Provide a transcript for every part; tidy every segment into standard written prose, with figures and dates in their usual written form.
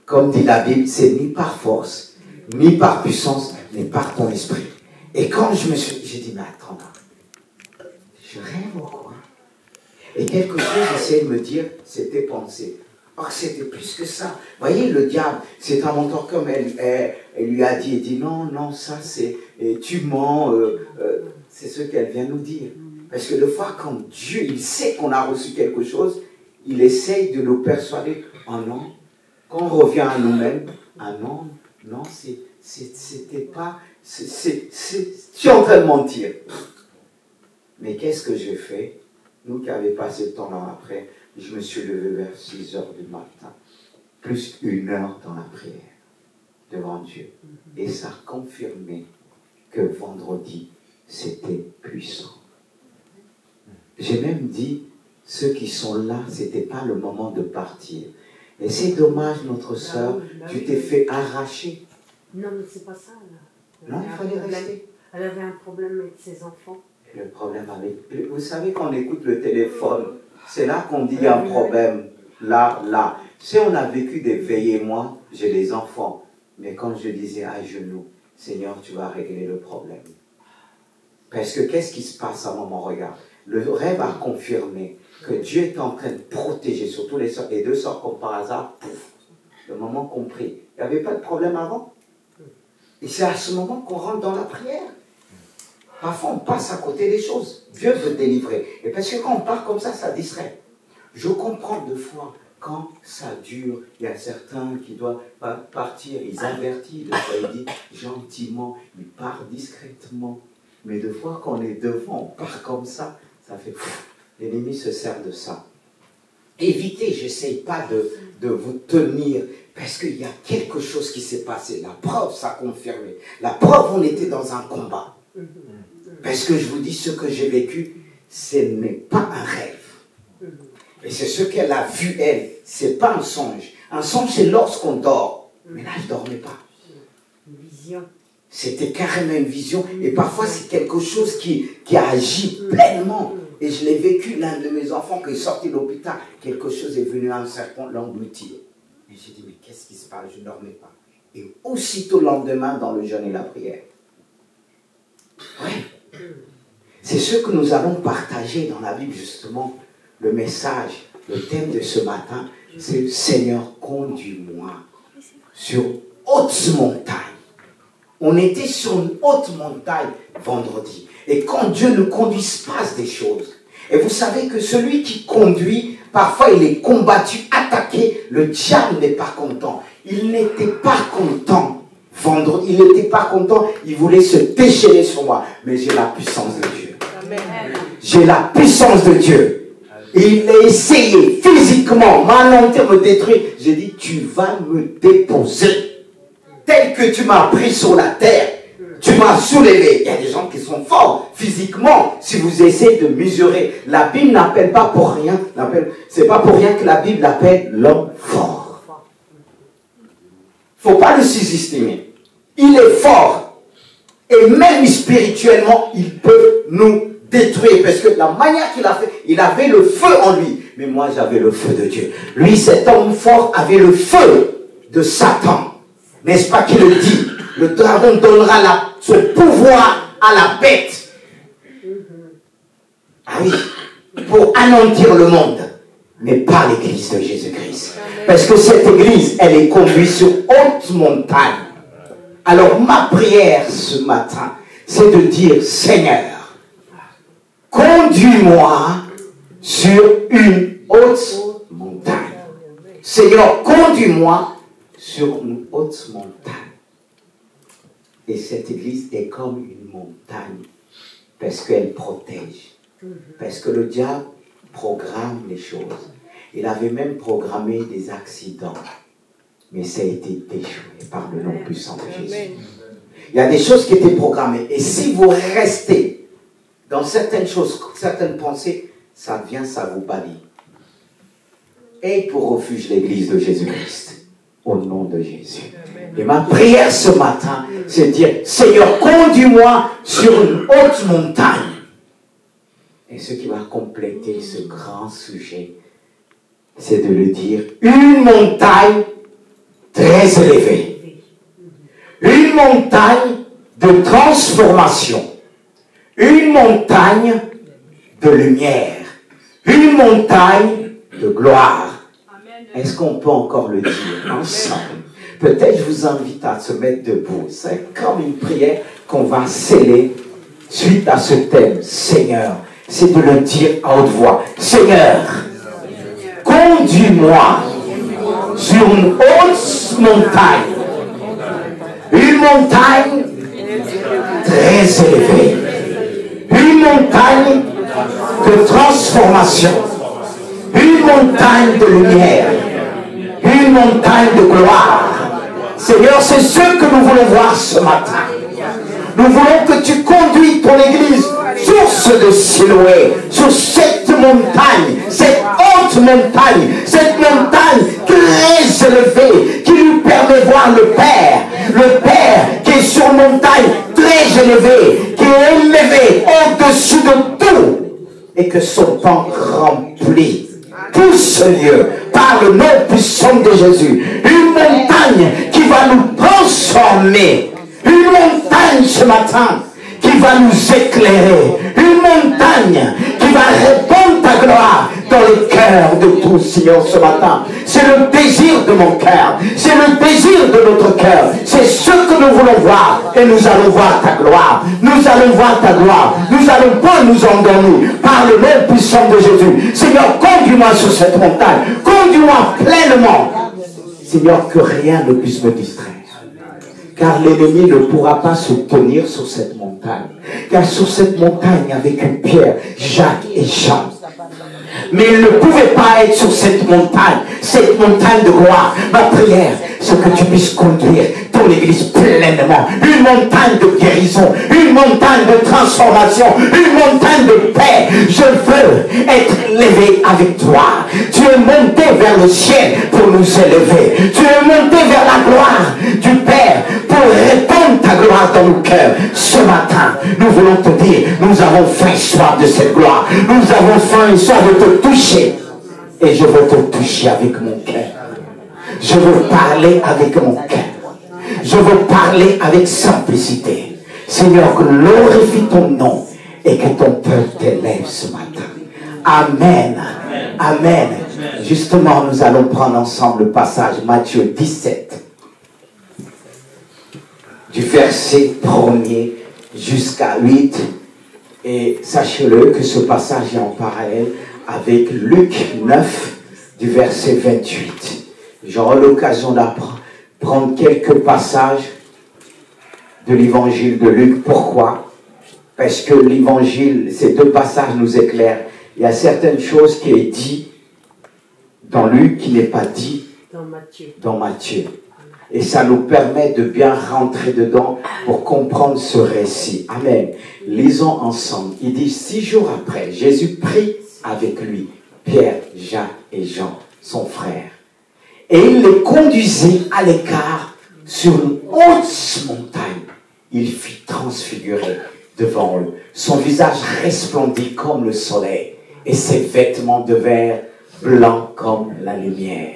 comme dit la Bible, c'est ni par force, ni par puissance, mais par ton esprit. Et quand j'ai dit, mais attends, je rêve ou quoi? Et quelque chose essayait de me dire, c'était pensé. Or, c'était plus que ça. Vous voyez, le diable, c'est un mentor comme elle lui a dit, non, ça c'est, tu mens, c'est ce qu'elle vient nous dire. Parce que des fois, quand Dieu, il sait qu'on a reçu quelque chose, il essaye de nous persuader, oh non, quand on revient à nous-mêmes, ah non, c'était pas, tu es en train de mentir. Mais qu'est-ce que j'ai fait? Nous qui avions passé le temps là après, je me suis levé vers 6 heures du matin, plus 1 heure dans la prière, devant Dieu. Et ça a confirmé que vendredi, c'était puissant. J'ai même dit, ceux qui sont là, ce n'était pas le moment de partir. Et c'est dommage, notre sœur, tu t'es fait arracher. Non, mais c'est pas ça, là. Non, il fallait rester. Elle avait un problème avec ses enfants. Le problème avec... Vous savez, quand on écoute le téléphone, c'est là qu'on dit il y a un problème. Là. Si on a vécu des veillées, moi, j'ai des enfants. Mais quand je disais à genoux, Seigneur, tu vas régler le problème. Parce que qu'est-ce qui se passe à mon regard? Le rêve a confirmé que Dieu est en train de protéger, surtout les sœurs, et 2 sœurs comme par hasard, pouf, le moment compris. Il n'y avait pas de problème avant. Et c'est à ce moment qu'on rentre dans la prière. Parfois, on passe à côté des choses. Dieu veut délivrer. Et parce que quand on part comme ça, ça distrait. Je comprends 2 fois, quand ça dure, il y a certains qui doivent partir, ils avertissent, 2 fois ils disent gentiment, ils partent discrètement. Mais 2 fois, quand on est devant, on part comme ça, ça fait... L'ennemi se sert de ça. Évitez, je n'essaye pas de vous tenir, parce qu'il y a quelque chose qui s'est passé. La preuve, ça a confirmé. La preuve, on était dans un combat. Parce que je vous dis, ce que j'ai vécu, ce n'est pas un rêve. Et c'est ce qu'elle a vu, elle. Ce n'est pas un songe. Un songe, c'est lorsqu'on dort. Mais là, je ne dormais pas. Une vision. C'était carrément une vision. Et parfois, c'est quelque chose qui agit pleinement. Et je l'ai vécu, l'un de mes enfants qui est sorti de l'hôpital. Quelque chose est venu à un serpent l'engloutir. Et j'ai dit, mais qu'est-ce qui se passe? Je ne dormais pas. Et aussitôt le lendemain, dans le jeûne et la prière. Oui. C'est ce que nous allons partager dans la Bible, justement. Le message, le thème de ce matin, c'est Seigneur, conduis-moi sur haute montagne. On était sur une haute montagne vendredi. Et quand Dieu nous conduit, il se passe des choses. Et vous savez que celui qui conduit, parfois il est combattu, attaqué. Le diable n'est pas content. Il n'était pas content vendredi. Il n'était pas content. Il voulait se déchaîner sur moi. Mais j'ai la puissance de Dieu. J'ai la puissance de Dieu. Et il a essayé physiquement, m'alentir, me détruire. J'ai dit, tu vas me déposer. Tel que tu m'as pris sur la terre, tu m'as soulevé. Il y a des gens qui sont forts physiquement. Si vous essayez de mesurer, la Bible n'appelle pas pour rien. C'est pas pour rien que la Bible appelle l'homme fort. Il ne faut pas le sous-estimer. Il est fort. Et même spirituellement, il peut nous détruire. Parce que la manière qu'il a fait, il avait le feu en lui. Mais moi, j'avais le feu de Dieu. Lui, cet homme fort, avait le feu de Satan. N'est-ce pas qu'il le dit? Le dragon donnera son pouvoir à la bête. Ah oui, pour anéantir le monde, mais pas l'église de Jésus-Christ. Parce que cette église, elle est conduite sur haute montagne. Alors ma prière ce matin, c'est de dire, Seigneur, conduis-moi sur une haute montagne. Seigneur, conduis-moi sur une haute montagne. Et cette église est comme une montagne, parce qu'elle protège. Parce que le diable programme les choses. Il avait même programmé des accidents. Mais ça a été déjoué par le nom puissant de Jésus. Il y a des choses qui étaient programmées. Et si vous restez dans certaines choses, certaines pensées, ça vous bannit. Et pour refuge l'église de Jésus-Christ. Au nom de Jésus. Et ma prière ce matin, c'est de dire, Seigneur, conduis-moi sur une haute montagne. Et ce qui va compléter ce grand sujet, c'est de le dire, une montagne très élevé. Une montagne de transformation. Une montagne de lumière. Une montagne de gloire. Est-ce qu'on peut encore le dire ensemble? Peut-être je vous invite à se mettre debout. C'est comme une prière qu'on va sceller suite à ce thème. Seigneur, c'est de le dire à haute voix. Seigneur, conduis-moi sur une haute montagne. Une montagne très élevée. Une montagne de transformation. Une montagne de lumière. Une montagne de gloire. Seigneur, c'est ce que nous voulons voir ce matin. Nous voulons que tu conduises ton Église, source de Siloé, sur cette montagne, cette haute montagne, cette montagne très élevée, qui nous permet de voir le Père qui est sur une montagne très élevée, qui est élevé au-dessus de tout, et que son temps remplit tout ce lieu par le nom puissant de Jésus. Une montagne qui va nous transformer. Une montagne ce matin qui va nous éclairer. Une montagne qui va répandre ta gloire dans les cœurs de tous, Seigneur, ce matin. C'est le désir de mon cœur. C'est le désir de notre cœur. C'est ce que nous voulons voir. Et nous allons voir ta gloire. Nous allons voir ta gloire. Nous allons pas nous endormir par le nom puissant de Jésus. Seigneur, conduis-moi sur cette montagne. Conduis-moi pleinement. Seigneur, que rien ne puisse me distraire. Car l'ennemi ne pourra pas se tenir sur cette montagne. Car sur cette montagne, avec une Pierre, Jacques et Jean. Mais ils ne pouvaient pas être sur cette montagne de gloire. Ma prière, c'est que tu puisses conduire ton Église pleinement. Une montagne de guérison, une montagne de transformation, une montagne de paix. Je veux être élevé avec toi. Tu es monté vers le ciel pour nous élever. Tu es monté vers la gloire du Père pour répandre ta gloire dans nos cœurs. Ce matin, nous voulons te dire, nous avons faim et soif de cette gloire. Nous avons faim et soif de te toucher. Et je veux te toucher avec mon cœur. Je veux parler avec mon cœur. Je veux parler avec simplicité. Seigneur, glorifie ton nom et que ton peuple t'élève ce matin. Amen. Amen. Justement, nous allons prendre ensemble le passage Matthieu 17. Du verset 1er jusqu'à 8. Et sachez-le que ce passage est en parallèle avec Luc 9, du verset 28. J'aurai l'occasion d'apprendre quelques passages de l'évangile de Luc. Pourquoi? Parce que l'évangile, ces deux passages nous éclairent. Il y a certaines choses qui est dit dans Luc qui n'est pas dit dans Matthieu. Et ça nous permet de bien rentrer dedans pour comprendre ce récit. Amen. Lisons ensemble. Il dit, 6 jours après, Jésus prit avec lui Pierre, Jacques et Jean, son frère. Et il les conduisit à l'écart sur une haute montagne. Il fut transfiguré devant eux. Son visage resplendit comme le soleil et ses vêtements devinrent blancs comme la lumière.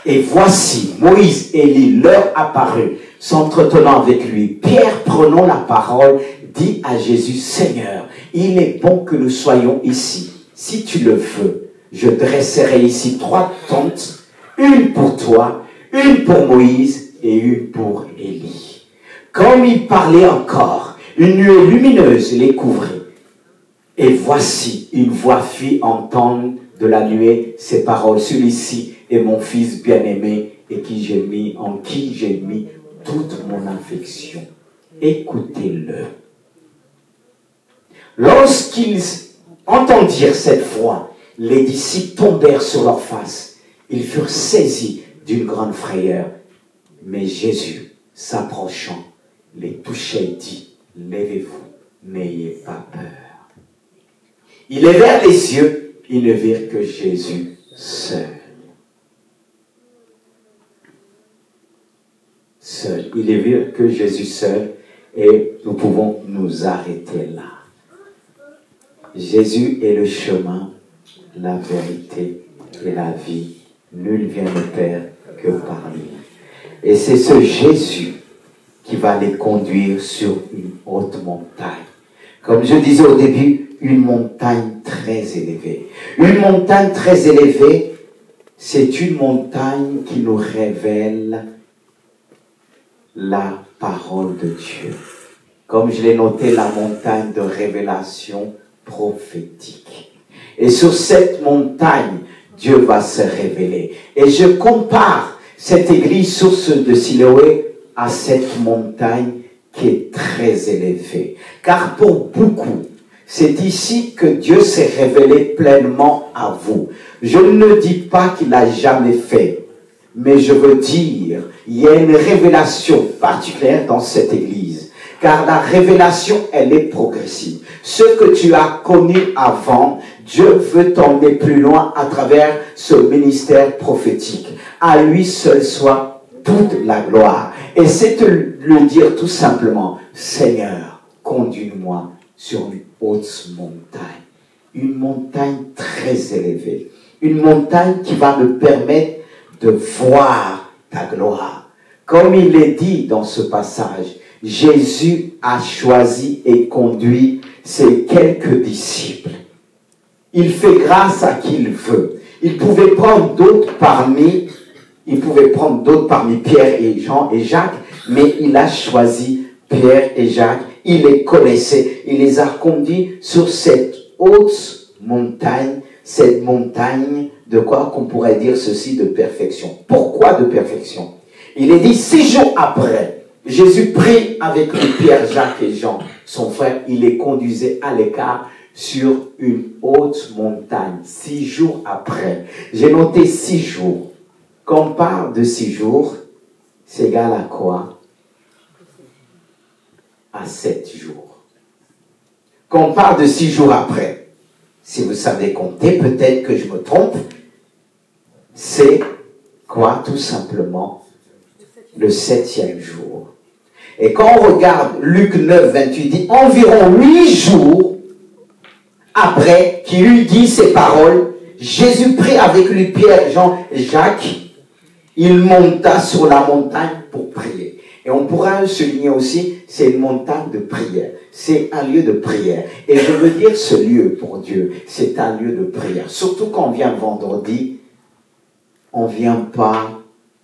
Et voici, Moïse et Élie leur apparut, s'entretenant avec lui. Pierre, prenant la parole, dit à Jésus, Seigneur, il est bon que nous soyons ici. Si tu le veux, je dresserai ici 3 tentes, une pour toi, une pour Moïse et une pour Élie. Comme il parlait encore, une nuée lumineuse les couvrit. Et voici, une voix fit entendre de la nuée ces paroles. Celui-ci est mon fils bien-aimé et en qui j'ai mis toute mon affection. Écoutez-le. Lorsqu'ils entendirent cette voix, les disciples tombèrent sur leurs faces. Ils furent saisis d'une grande frayeur. Mais Jésus, s'approchant, les toucha et dit, levez-vous, n'ayez pas peur. Ils levèrent les yeux, ils ne virent que Jésus seul. Ils ne virent que Jésus seul, et nous pouvons nous arrêter là. Jésus est le chemin, la vérité et la vie. Nul vient au Père que par lui. Et c'est ce Jésus qui va les conduire sur une haute montagne. Comme je disais au début, une montagne très élevée. Une montagne très élevée, c'est une montagne qui nous révèle la parole de Dieu. Comme je l'ai noté, la montagne de révélation prophétique. Et sur cette montagne, Dieu va se révéler. Et je compare cette église source de Siloé à cette montagne qui est très élevée. Car pour beaucoup, c'est ici que Dieu s'est révélé pleinement à vous. Je ne dis pas qu'il n'a jamais fait, mais je veux dire, il y a une révélation particulière dans cette église. Car la révélation, elle est progressive. Ce que tu as connu avant, Dieu veut t'emmener plus loin à travers ce ministère prophétique. À lui seul soit toute la gloire. Et c'est de lui dire tout simplement, Seigneur, conduis-moi sur une haute montagne. Une montagne très élevée. Une montagne qui va me permettre de voir ta gloire. Comme il est dit dans ce passage, Jésus a choisi et conduit ses quelques disciples. Il fait grâce à qui il veut. Il pouvait prendre d'autres parmi Pierre et Jean et Jacques, mais il a choisi Pierre et Jacques. Il les connaissait. Il les a conduits sur cette haute montagne de quoi qu'on pourrait dire ceci, de perfection. Pourquoi de perfection? Il est dit 6 jours après, Jésus prit avec lui Pierre, Jacques et Jean, son frère, il les conduisait à l'écart sur une haute montagne. 6 jours après. J'ai noté 6 jours. Quand on parle de 6 jours, c'est égal à quoi? À 7 jours. Quand on parle de 6 jours après, si vous savez compter, peut-être que je me trompe, c'est quoi? Tout simplement le 7e jour. Et quand on regarde Luc 9, 28, dit environ 8 jours après qu'il eut dit ces paroles, Jésus prit avec lui Pierre, Jean et Jacques, il monta sur la montagne pour prier. Et on pourra souligner aussi, c'est une montagne de prière. C'est un lieu de prière. Et je veux dire ce lieu pour Dieu, c'est un lieu de prière. Surtout quand on vient vendredi, on ne vient pas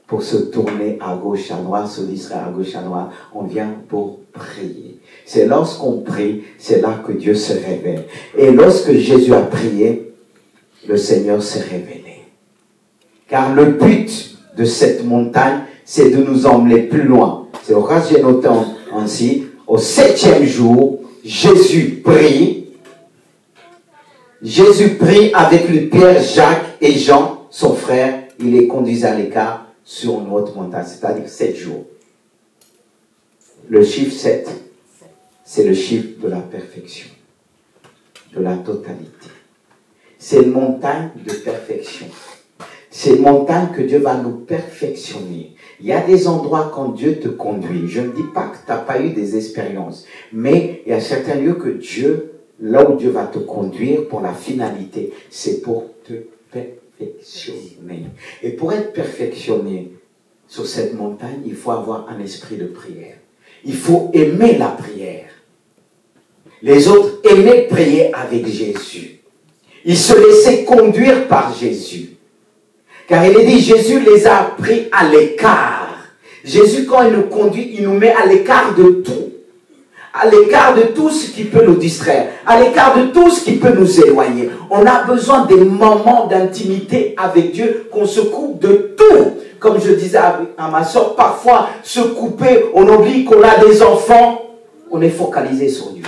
pour se tourner à gauche, à droite, se distraire à gauche, à droite. On vient pour prier. C'est lorsqu'on prie, c'est là que Dieu se révèle. Et lorsque Jésus a prié, le Seigneur s'est révélé. Car le but de cette montagne, c'est de nous emmener plus loin. C'est pourquoi j'ai noté ainsi, au 7e jour, Jésus prie. Jésus prie avec lui Pierre, Jacques et Jean, son frère. Il les conduisait à l'écart sur une haute montagne, c'est-à-dire 7 jours. Le chiffre 7, c'est le chiffre de la perfection, de la totalité. C'est une montagne de perfection. C'est une montagne que Dieu va nous perfectionner. Il y a des endroits quand Dieu te conduit. Je ne dis pas que tu n'as pas eu des expériences, mais il y a certains lieux que Dieu, là où Dieu va te conduire pour la finalité, c'est pour te perfectionner. Et pour être perfectionné sur cette montagne, il faut avoir un esprit de prière. Il faut aimer la prière. Les autres aimaient prier avec Jésus. Ils se laissaient conduire par Jésus. Car il est dit, Jésus les a pris à l'écart. Jésus, quand il nous conduit, il nous met à l'écart de tout. À l'écart de tout ce qui peut nous distraire. À l'écart de tout ce qui peut nous éloigner. On a besoin des moments d'intimité avec Dieu, qu'on se coupe de tout. Comme je disais à ma soeur, parfois, se couper, on oublie qu'on a des enfants, on est focalisé sur Dieu.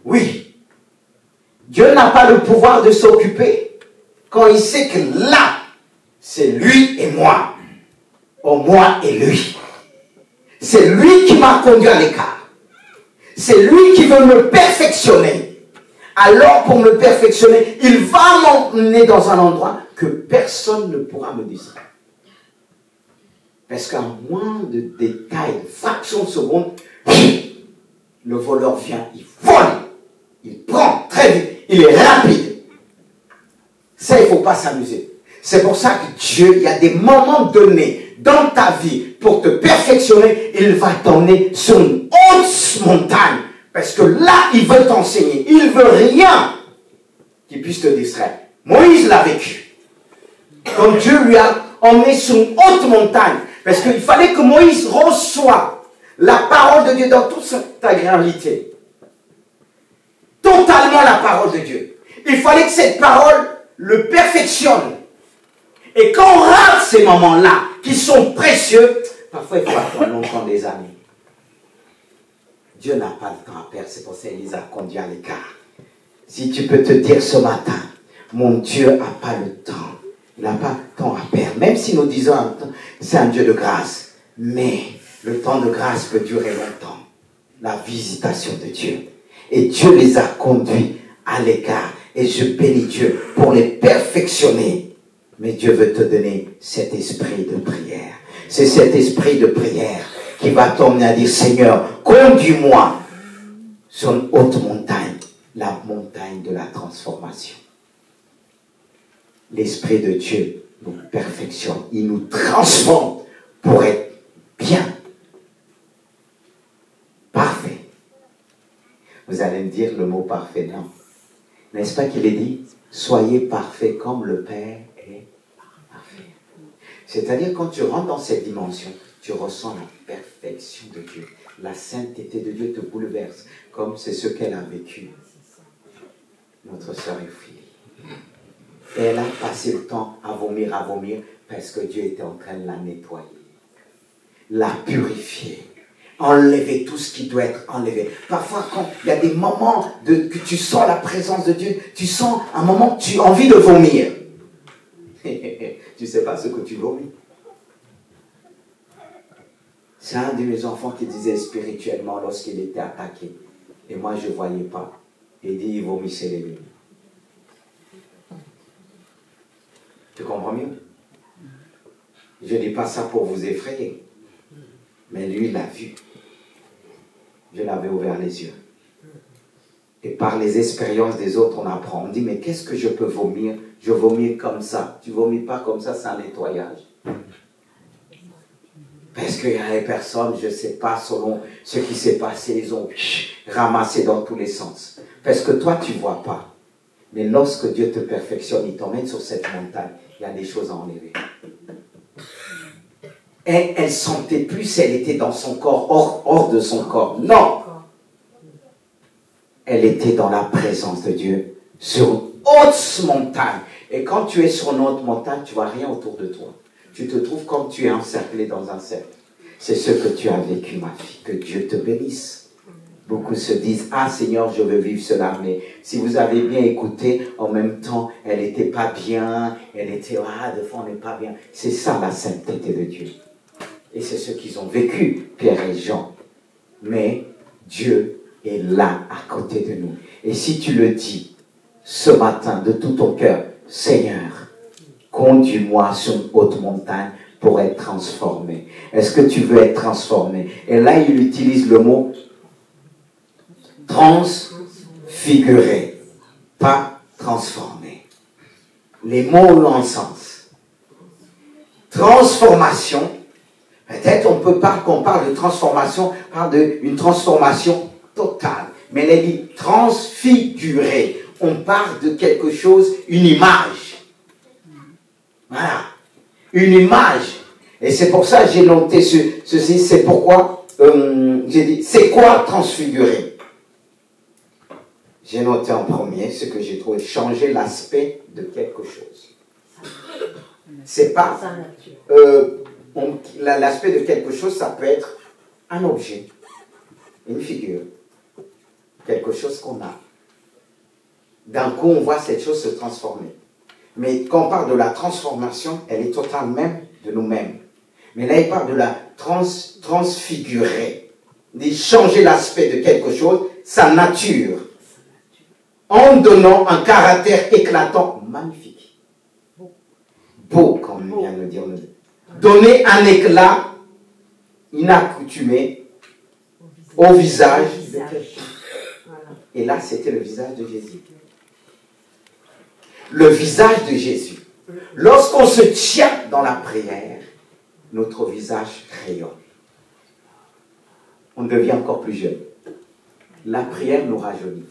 Oui. Dieu n'a pas le pouvoir de s'occuper quand il sait que là, c'est lui et moi. Oh, moi et lui. C'est lui qui m'a conduit à l'écart. C'est lui qui veut me perfectionner. Alors, pour me perfectionner, il va m'emmener dans un endroit que personne ne pourra me distraire. Parce qu'à moins de détails, de fractions de seconde, le voleur vient, il vole. Il prend très vite. Il est rapide. Ça, il ne faut pas s'amuser. C'est pour ça que Dieu, il y a des moments donnés dans ta vie pour te perfectionner. Il va t'emmener sur une haute montagne. Parce que là, il veut t'enseigner. Il veut rien qui puisse te distraire. Moïse l'a vécu. Quand Dieu lui a emmené sur une haute montagne. Parce qu'il fallait que Moïse reçoive la parole de Dieu dans toute sa réalité. Totalement la parole de Dieu. Il fallait que cette parole le perfectionne. Et quand on rate ces moments-là, qui sont précieux, parfois il faut attendre longtemps des années. Dieu n'a pas le temps à perdre, c'est pour ça qu'il les a conduits à l'écart. Si tu peux te dire ce matin, mon Dieu n'a pas le temps. Il n'a pas le temps à perdre. Même si nous disons, c'est un Dieu de grâce. Mais le temps de grâce peut durer longtemps. La visitation de Dieu. Et Dieu les a conduits à l'écart. Et je bénis Dieu pour les perfectionner. Mais Dieu veut te donner cet esprit de prière. C'est cet esprit de prière qui va t'emmener à dire, Seigneur, conduis-moi sur une haute montagne. La montagne de la transformation. L'Esprit de Dieu nous perfectionne. Il nous transforme pour être bien. Parfait. Vous allez me dire le mot parfait, non? N'est-ce pas qu'il est dit? Soyez parfaits comme le Père est parfait. C'est-à-dire quand tu rentres dans cette dimension, tu ressens la perfection de Dieu. La sainteté de Dieu te bouleverse, comme c'est ce qu'elle a vécu. Notre sœur Euphilie. Et elle a passé le temps à vomir, parce que Dieu était en train de la nettoyer, la purifier, enlever tout ce qui doit être enlevé. Parfois, quand il y a des moments que tu sens la présence de Dieu, tu sens un moment que tu as envie de vomir. Tu ne sais pas ce que tu vomis. C'est un de mes enfants qui disait spirituellement lorsqu'il était attaqué. Et moi, je ne voyais pas. Il dit, il vomissait les nuits. Tu comprends mieux? Je ne dis pas ça pour vous effrayer. Mais lui, il l'a vu. Je l'avais ouvert les yeux. Et par les expériences des autres, on apprend. On dit, mais qu'est-ce que je peux vomir? Je vomis comme ça. Tu ne vomis pas comme ça, c'est un nettoyage. Parce qu'il y a des personnes, je ne sais pas, selon ce qui s'est passé, ils ont ramassé dans tous les sens. Parce que toi, tu ne vois pas. Mais lorsque Dieu te perfectionne, il t'emmène sur cette montagne, il y a des choses à enlever. Et elle ne sentait plus si elle était dans son corps, hors de son corps. Non! Elle était dans la présence de Dieu, sur une haute montagne. Et quand tu es sur une haute montagne, tu ne vois rien autour de toi. Tu te trouves comme tu es encerclé dans un cercle. C'est ce que tu as vécu, ma fille. Que Dieu te bénisse. Beaucoup se disent, ah Seigneur, je veux vivre cela. Mais si vous avez bien écouté, en même temps, elle n'était pas bien. Elle était, ah, des fois on n'est pas bien. C'est ça la sainteté de Dieu. Et c'est ce qu'ils ont vécu, Pierre et Jean. Mais Dieu est là, à côté de nous. Et si tu le dis, ce matin, de tout ton cœur, Seigneur, conduis-moi sur une haute montagne pour être transformé. Est-ce que tu veux être transformé? Et là, il utilise le mot transfiguré, pas transformé. Les mots ont un sens. Transformation, peut-être on peut pas, qu'on parle de transformation, on parle d'une transformation totale. Mais elle dit transfiguré. On parle de quelque chose, une image. Voilà. Une image. Et c'est pour ça que j'ai noté ceci. C'est pourquoi j'ai dit, c'est quoi transfigurer? J'ai noté en premier ce que j'ai trouvé, changer l'aspect de quelque chose. C'est pas... l'aspect de quelque chose, ça peut être un objet, une figure, quelque chose qu'on a. D'un coup, on voit cette chose se transformer. Mais quand on parle de la transformation, elle est totale même de nous-mêmes. Mais là, il parle de la transfigurer, de changer l'aspect de quelque chose, sa nature, en donnant un caractère éclatant, magnifique. Beau, comme vient de le dire. Donner un éclat inaccoutumé au visage de quelqu'un. Et là, c'était le visage de Jésus. Le visage de Jésus. Lorsqu'on se tient dans la prière, notre visage rayonne. On devient encore plus jeune. La prière nous rajeunit.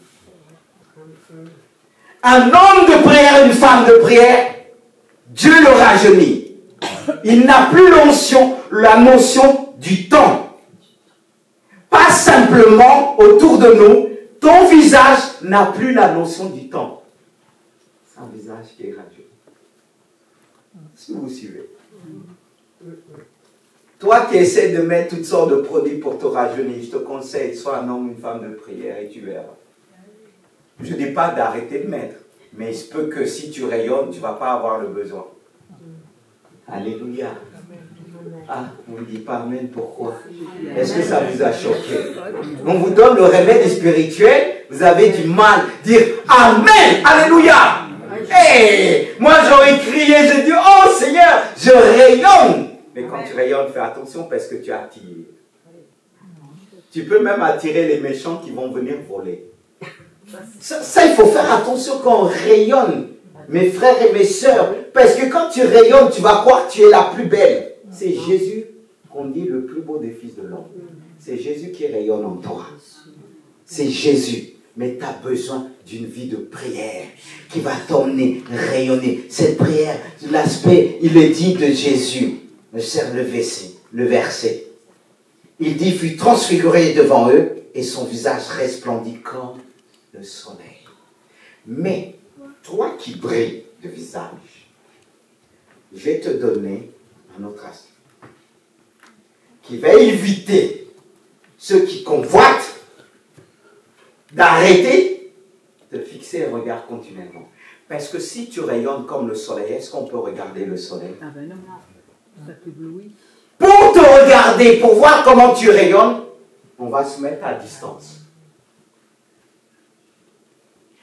Un homme de prière, une femme de prière, Dieu le rajeunit. Il n'a plus la notion du temps. Pas simplement autour de nous, ton visage n'a plus la notion du temps. C'est un visage qui est rajeuni. Si vous suivez. Toi qui essaies de mettre toutes sortes de produits pour te rajeunir, je te conseille, sois un homme, une femme de prière et tu verras. Je ne dis pas d'arrêter de mettre, mais il se peut que si tu rayonnes, tu ne vas pas avoir le besoin. Alléluia. Ah, on ne dit pas amen, pourquoi? Est-ce que ça vous a choqué? On vous donne le remède spirituel, vous avez du mal à dire amen, alléluia. Hey, moi j'aurais crié, j'ai dit, oh Seigneur, je rayonne. Mais quand tu rayonnes, fais attention parce que tu attires. Tu peux même attirer les méchants qui vont venir voler. Ça, il faut faire attention quand on rayonne, mes frères et mes sœurs, parce que quand tu rayonnes, tu vas croire que tu es la plus belle. C'est Jésus qu'on dit le plus beau des fils de l'homme. C'est Jésus qui rayonne en toi. C'est Jésus. Mais tu as besoin d'une vie de prière qui va t'emmener rayonner. Cette prière, l'aspect, il est dit de Jésus. Me sert le verset. Il dit, fut transfiguré devant eux et son visage resplendit comme le soleil. Mais, toi qui brilles de visage, je vais te donner un autre aspect qui va éviter ceux qui convoitent d'arrêter de fixer un regard continuellement. Parce que si tu rayonnes comme le soleil, est-ce qu'on peut regarder le soleil? Ah ben non, ça t'éblouit. Pour te regarder, pour voir comment tu rayonnes, on va se mettre à distance.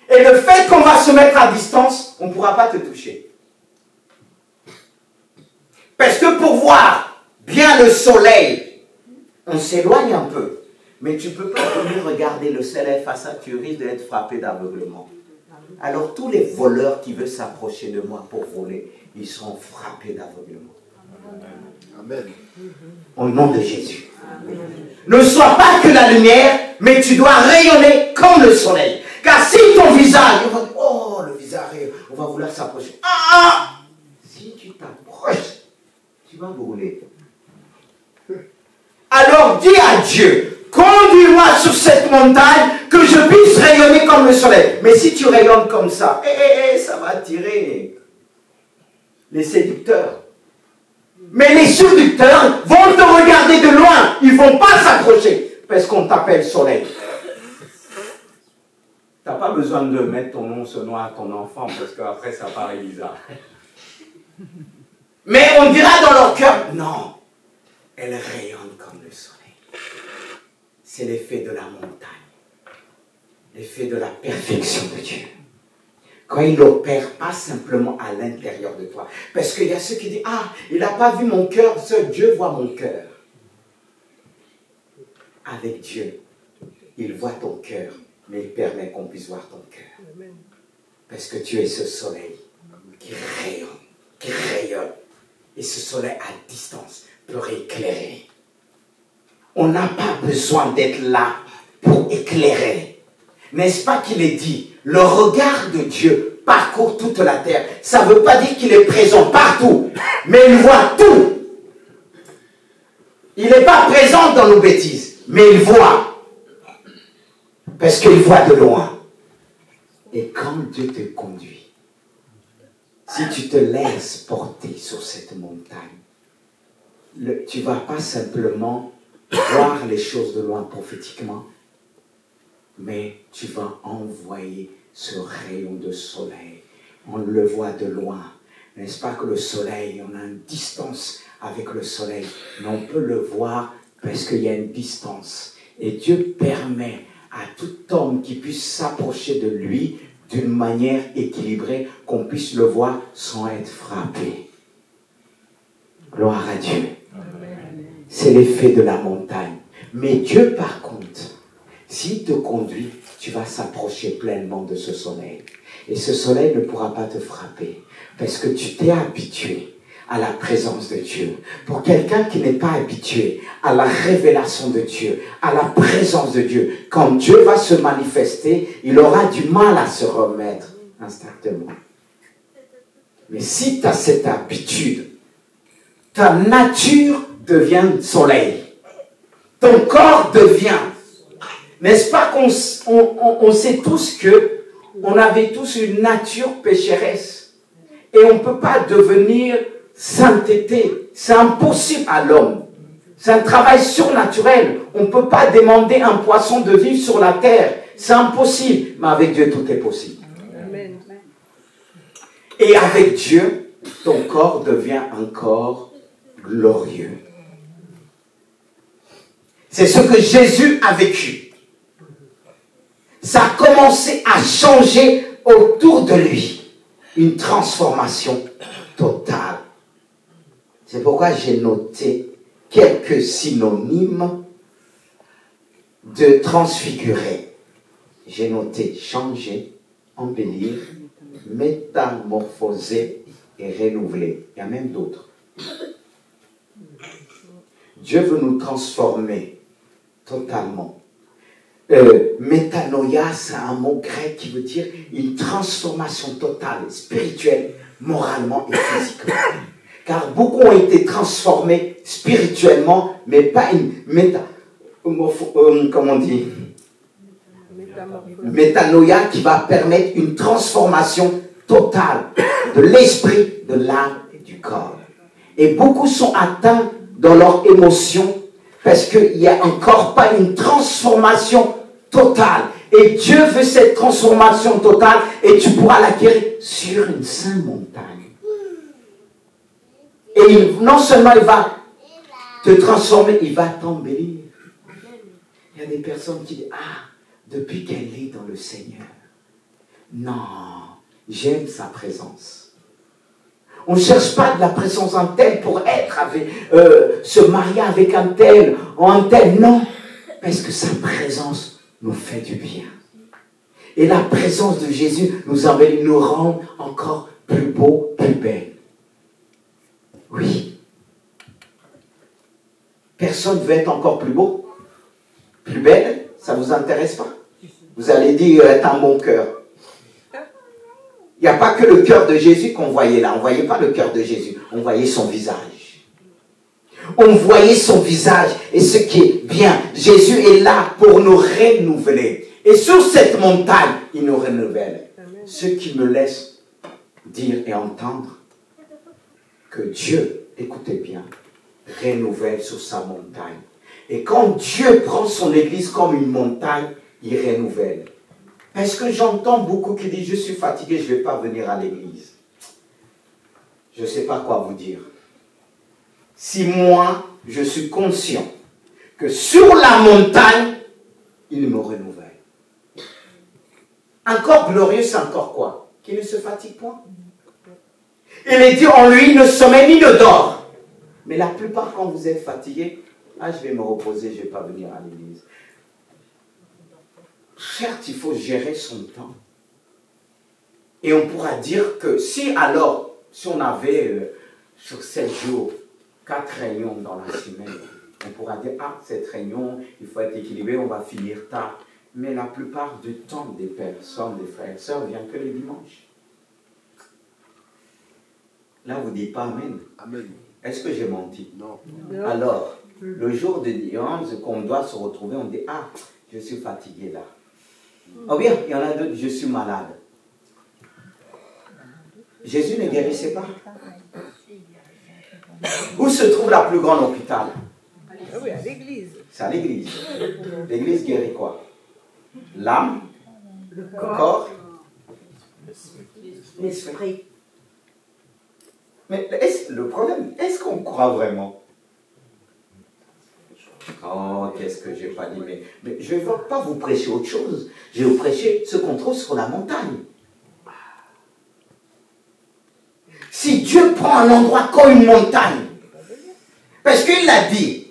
Et le fait qu'on va se mettre à distance, on ne pourra pas te toucher. Parce que pour voir bien le soleil, on s'éloigne un peu. Mais tu ne peux pas venir regarder le soleil face à toi, tu risques d'être frappé d'aveuglement. Alors tous les voleurs qui veulent s'approcher de moi pour voler, ils seront frappés d'aveuglement. Amen. Au nom de Jésus. Ne sois pas que la lumière, mais tu dois rayonner comme le soleil. Car si ton visage, on va dire, oh, le visage, on va vouloir s'approcher. Ah! Si tu t'approches, tu vas brûler. Alors dis à Dieu, conduis-moi sur cette montagne, que je puisse rayonner comme le soleil. Mais si tu rayonnes comme ça, ça va attirer les séducteurs. Mais les séducteurs vont te regarder de loin. Ils ne vont pas s'approcher. Parce qu'on t'appelle soleil. Tu n'as pas besoin de mettre ton nom, ce nom à ton enfant. Parce qu'après, ça paraît bizarre. Mais on dira dans leur cœur, non. Elle rayonne comme le soleil. C'est l'effet de la montagne. L'effet de la perfection de Dieu. Quand il opère pas simplement à l'intérieur de toi. Parce qu'il y a ceux qui disent, ah, il n'a pas vu mon cœur, seul Dieu voit mon cœur. Avec Dieu, il voit ton cœur, mais il permet qu'on puisse voir ton cœur. Parce que tu es ce soleil qui rayonne. Et ce soleil à distance peut éclairer. On n'a pas besoin d'être là pour éclairer. N'est-ce pas qu'il est dit? Le regard de Dieu parcourt toute la terre. Ça ne veut pas dire qu'il est présent partout, mais il voit tout. Il n'est pas présent dans nos bêtises, mais il voit. Parce qu'il voit de loin. Et quand Dieu te conduit, si tu te laisses porter sur cette montagne, tu ne vas pas simplement voir les choses de loin prophétiquement, mais tu vas envoyer ce rayon de soleil. On le voit de loin. N'est-ce pas que le soleil, on a une distance avec le soleil, mais on peut le voir parce qu'il y a une distance. Et Dieu permet à tout homme qui puisse s'approcher de lui d'une manière équilibrée, qu'on puisse le voir sans être frappé. Gloire à Dieu. C'est l'effet de la montagne. Mais Dieu, par contre, s'il te conduit, tu vas s'approcher pleinement de ce soleil. Et ce soleil ne pourra pas te frapper parce que tu t'es habitué à la présence de Dieu. Pour quelqu'un qui n'est pas habitué à la révélation de Dieu, à la présence de Dieu, quand Dieu va se manifester, il aura du mal à se remettre instinctivement. Mais si tu as cette habitude, ta nature devient soleil. Ton corps devient. N'est-ce pas qu'on sait tous que on avait tous une nature pécheresse et on ne peut pas devenir sainteté. C'est impossible à l'homme. C'est un travail surnaturel. On ne peut pas demander à un poisson de vivre sur la terre. C'est impossible. Mais avec Dieu, tout est possible. Amen. Et avec Dieu, ton corps devient un corps glorieux. C'est ce que Jésus a vécu. Ça a commencé à changer autour de lui. Une transformation totale. C'est pourquoi j'ai noté quelques synonymes de transfigurer. J'ai noté changer, embellir, métamorphoser et renouveler. Il y a même d'autres. Dieu veut nous transformer totalement. Métanoïa, c'est un mot grec qui veut dire une transformation totale, spirituelle, moralement et physiquement. Car beaucoup ont été transformés spirituellement, mais pas une comment on dit, métanoïa qui va permettre une transformation totale de l'esprit, de l'âme et du corps. Et beaucoup sont atteints dans leurs émotions parce qu'il n'y a encore pas une transformation totale. Et Dieu veut cette transformation totale et tu pourras l'acquérir sur une sainte montagne. Et non seulement il va te transformer, il va t'embellir. Il y a des personnes qui disent, ah, depuis qu'elle est dans le Seigneur, non, j'aime sa présence. On ne cherche pas de la présence d'un tel pour être avec, se marier avec un tel ou un tel, non, parce que sa présence nous fait du bien. Et la présence de Jésus nous embellit, nous rend encore plus beaux, plus belles. Oui. Personne ne veut être encore plus beau, plus belle, ça ne vous intéresse pas. Vous allez dire, t'as un bon cœur. Il n'y a pas que le cœur de Jésus qu'on voyait là. On ne voyait pas le cœur de Jésus, on voyait son visage. On voyait son visage et ce qui est bien. Jésus est là pour nous renouveler. Et sur cette montagne, il nous renouvelle. Ce qui me laisse dire et entendre que Dieu, écoutez bien, renouvelle sur sa montagne. Et quand Dieu prend son église comme une montagne, il renouvelle. Est-ce que j'entends beaucoup qui disent, je suis fatigué, je ne vais pas venir à l'église. Je ne sais pas quoi vous dire. Si moi, je suis conscient que sur la montagne, il me renouvelle. Un corps glorieux, c'est un corps quoi? Qui ne se fatigue point. Il est dit en lui, ne sommeille ni ne dort. Mais la plupart, quand vous êtes fatigué, ah, je vais me reposer, je ne vais pas venir à l'église. Certes, il faut gérer son temps. Et on pourra dire que si on avait sur 7 jours, 4 réunions dans la semaine, on pourra dire, ah, cette réunion, il faut être équilibré, on va finir tard. Mais la plupart du temps des personnes, des frères et sœurs, viennent que les dimanches. Là, vous ne dites pas Amen. Amen. Est-ce que j'ai menti? Non. Alors, le jour de dimanche, qu'on doit se retrouver, on dit, ah, je suis fatigué là. Oh bien, il y en a d'autres, je suis malade. Jésus ne guérissait pas. Où se trouve la plus grande hôpital? Oui, à l'église. C'est à l'église. L'église guérit quoi? L'âme, le corps, l'esprit. Mais le problème, est-ce qu'on croit vraiment? Oh, qu'est-ce que j'ai pas dit, mais je ne vais pas vous prêcher autre chose. Je vais vous prêcher ce qu'on trouve sur la montagne. Si Dieu prend un endroit comme une montagne, parce qu'il l'a dit,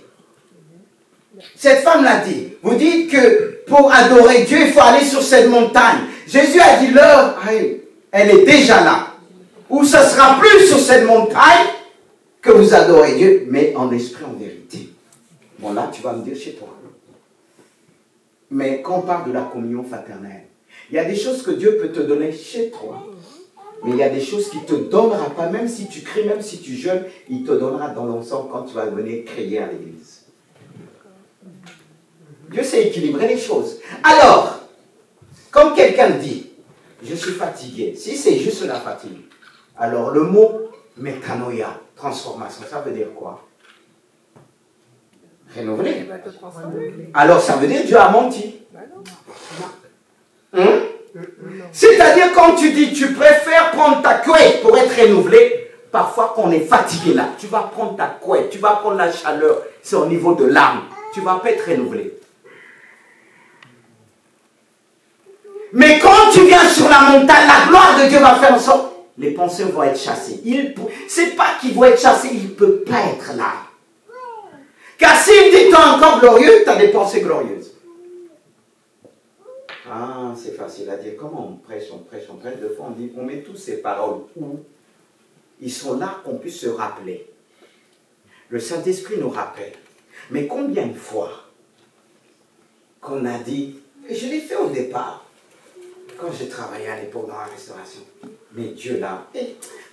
cette femme l'a dit, vous dites que pour adorer Dieu, il faut aller sur cette montagne. Jésus a dit leur, Elle est déjà là. Ou ce sera plus sur cette montagne que vous adorez Dieu, mais en esprit, en vérité. Bon, là, tu vas me dire chez toi. Mais quand on parle de la communion fraternelle, il y a des choses que Dieu peut te donner chez toi. Mais il y a des choses qu'il ne te donnera pas, même si tu cries, même si tu jeûnes, il te donnera dans l'ensemble quand tu vas venir crier à l'église. Dieu sait équilibrer les choses. Alors, quand quelqu'un dit, je suis fatigué, si c'est juste la fatigue, alors le mot métanoïa, transformation, ça veut dire quoi? Renouveler. Alors ça veut dire Dieu a menti. C'est-à-dire quand tu dis tu préfères prendre ta couette pour être renouvelé, parfois quand on est fatigué là, tu vas prendre ta couette, tu vas prendre la chaleur, c'est au niveau de l'âme, tu ne vas pas être renouvelé. Mais quand tu viens sur la montagne, la gloire de Dieu va faire en sorte, les pensées vont être chassées. C'est pas qu'ils vont être chassés, il ne peut pas être là. Car s'il dit t'es encore glorieux, tu as des pensées glorieuses. Ah, c'est facile à dire. Comment on prêche, on prêche, on prêche. Deux fois, on dit, on met tous ces paroles où ils sont là qu'on puisse se rappeler. Le Saint-Esprit nous rappelle. Mais combien de fois qu'on a dit, et je l'ai fait au départ, quand je travaillais à l'époque dans la restauration, mais Dieu là,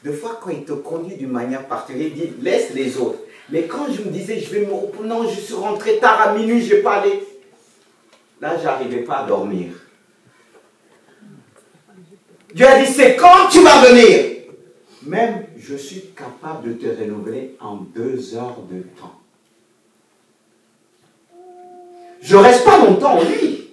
deux fois quand il te conduit d'une manière particulière, il dit, laisse les autres. Mais quand je me disais, je vais me reposer, non, je suis rentré tard à minuit, je n'ai pas allé. Là, je n'arrivais pas à dormir. Dieu a dit, c'est quand tu vas venir. Même, je suis capable de te renouveler en 2 heures de temps. Je ne reste pas longtemps au lit.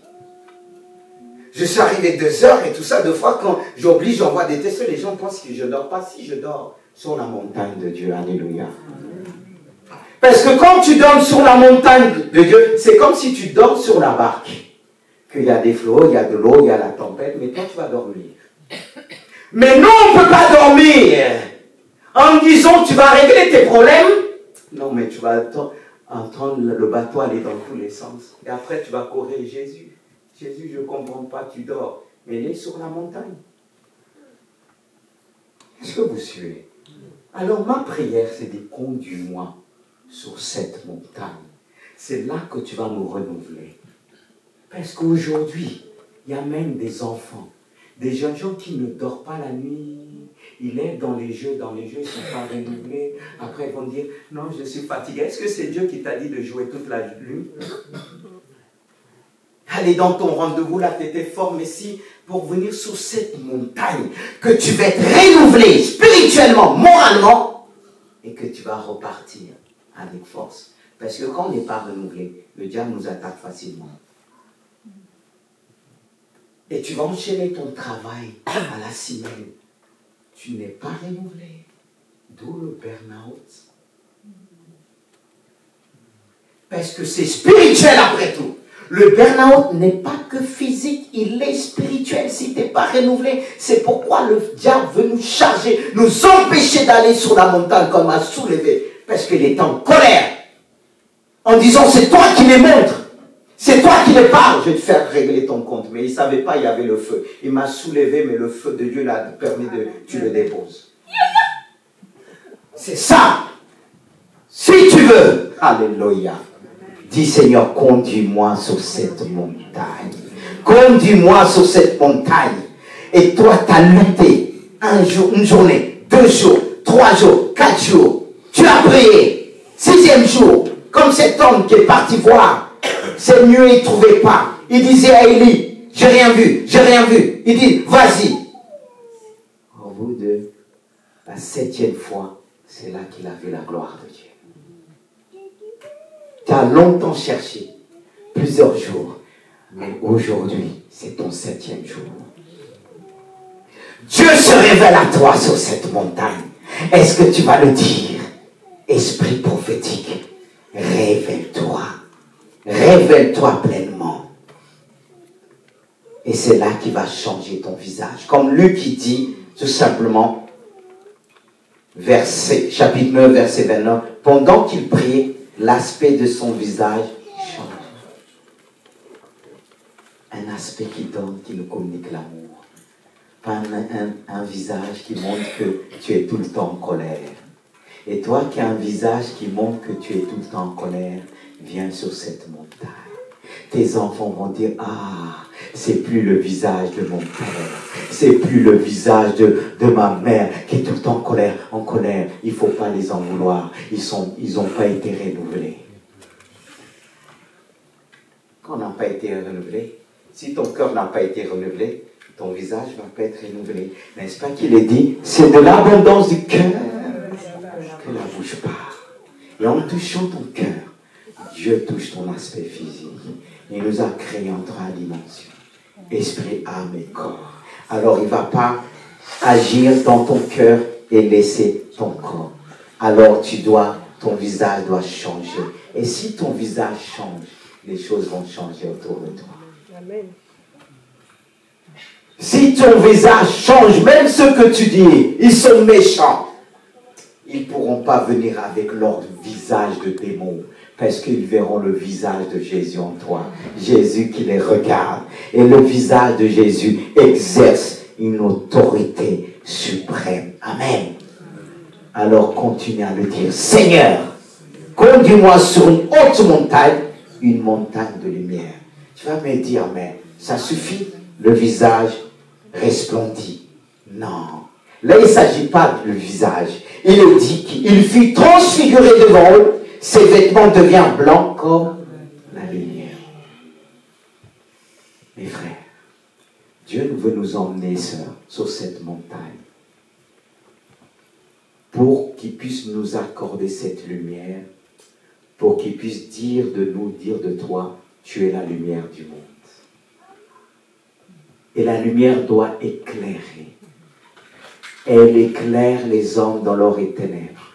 Je suis arrivé 2 heures et tout ça. Deux fois, quand j'oblige, j'envoie des tests, les gens pensent que je ne dors pas. Si je dors sur la montagne de Dieu, alléluia. Parce que quand tu dors sur la montagne de Dieu, c'est comme si tu dors sur la barque. Qu'il y a des flots, il y a de l'eau, il y a la tempête, mais toi tu vas dormir. Mais nous, on ne peut pas dormir en disant tu vas régler tes problèmes. Non, mais tu vas entendre le bateau aller dans tous les sens. Et après, tu vas courir Jésus. Jésus, je ne comprends pas, tu dors. Mais il est sur la montagne. Est-ce que vous suivez? Alors, ma prière, c'est de conduire-moi sur cette montagne. C'est là que tu vas nous renouveler. Parce qu'aujourd'hui, il y a même des enfants, des jeunes gens qui ne dorment pas la nuit. Ils est dans les jeux, ils ne sont pas renouvelés. Après, ils vont dire, non, je suis fatigué. Est-ce que c'est Dieu qui t'a dit de jouer toute la nuit? Allez dans ton rendez-vous, là, tu étais fort, mais si, pour venir sur cette montagne, que tu vas être renouvelé spirituellement, moralement, et que tu vas repartir avec force. Parce que quand on n'est pas renouvelé, le diable nous attaque facilement. Et tu vas enchaîner ton travail à la semaine. Tu n'es pas renouvelé. D'où le burn-out. Parce que c'est spirituel après tout. Le burn-out n'est pas que physique, il est spirituel. Si tu n'es pas renouvelé, c'est pourquoi le diable veut nous charger, nous empêcher d'aller sur la montagne comme à soulever. Parce qu'il est en colère. En disant, c'est toi qui les montres. C'est toi qui les parles. Je vais te faire régler ton compte. Mais il ne savait pas, il y avait le feu. Il m'a soulevé, mais le feu de Dieu l'a permis de... Tu le déposes. C'est ça. Si tu veux. Alléluia. Dis Seigneur, conduis-moi sur cette montagne. Conduis-moi sur cette montagne. Et toi, tu as lutté un jour, une journée, 2 jours, 3 jours, 4 jours. Tu as prié. 6e jour, comme cet homme qui est parti voir. C'est mieux, il ne trouvait pas. Il disait à Élie, j'ai rien vu, j'ai rien vu. Il dit, vas-y. Au bout de la 7e fois, c'est là qu'il a vu la gloire de Dieu. Tu as longtemps cherché, plusieurs jours, mais aujourd'hui, c'est ton 7e jour. Dieu se révèle à toi sur cette montagne. Est-ce que tu vas le dire? Esprit prophétique, révèle-toi. Révèle-toi pleinement. Et c'est là qu'il va changer ton visage. Comme Luc qui dit, tout simplement, chapitre 9, verset 29, pendant qu'il priait, l'aspect de son visage change. Un aspect qui donne, qui nous communique l'amour. Pas un visage qui montre que tu es tout le temps en colère. Et toi qui as un visage qui montre que tu es tout le temps en colère, viens sur cette montagne. Tes enfants vont dire, ah, c'est plus le visage de mon père, c'est plus le visage de ma mère qui est tout le temps en colère. Il ne faut pas les en vouloir, ils n'ont pas été renouvelés. Quand on n'a pas été renouvelé, si ton cœur n'a pas été renouvelé, ton visage ne va pas être renouvelé. N'est-ce pas qu'il est dit, c'est de l'abondance du cœur que la bouche parle. Et en touchant ton cœur, Dieu touche ton aspect physique. Il nous a créés en 3 dimensions. Esprit, âme et corps. Alors il ne va pas agir dans ton cœur et laisser ton corps. Alors ton visage doit changer. Et si ton visage change, les choses vont changer autour de toi. Amen. Si ton visage change, même ceux que tu dis, ils sont méchants, ils ne pourront pas venir avec leur visage de démon, parce qu'ils verront le visage de Jésus en toi. Jésus qui les regarde. Et le visage de Jésus exerce une autorité suprême. Amen. Alors continue à le dire. Seigneur, conduis-moi sur une haute montagne, une montagne de lumière. Tu vas me dire, mais ça suffit, le visage resplendit. Non. Là, il ne s'agit pas du visage. Il est dit qu'il fut transfiguré devant eux, ses vêtements deviennent blancs comme la lumière. Mes frères, Dieu veut nous emmener, sœurs, sur cette montagne pour qu'il puisse nous accorder cette lumière, pour qu'il puisse dire de toi, tu es la lumière du monde. Et la lumière doit éclairer. Elle éclaire les hommes dans leurs ténèbres.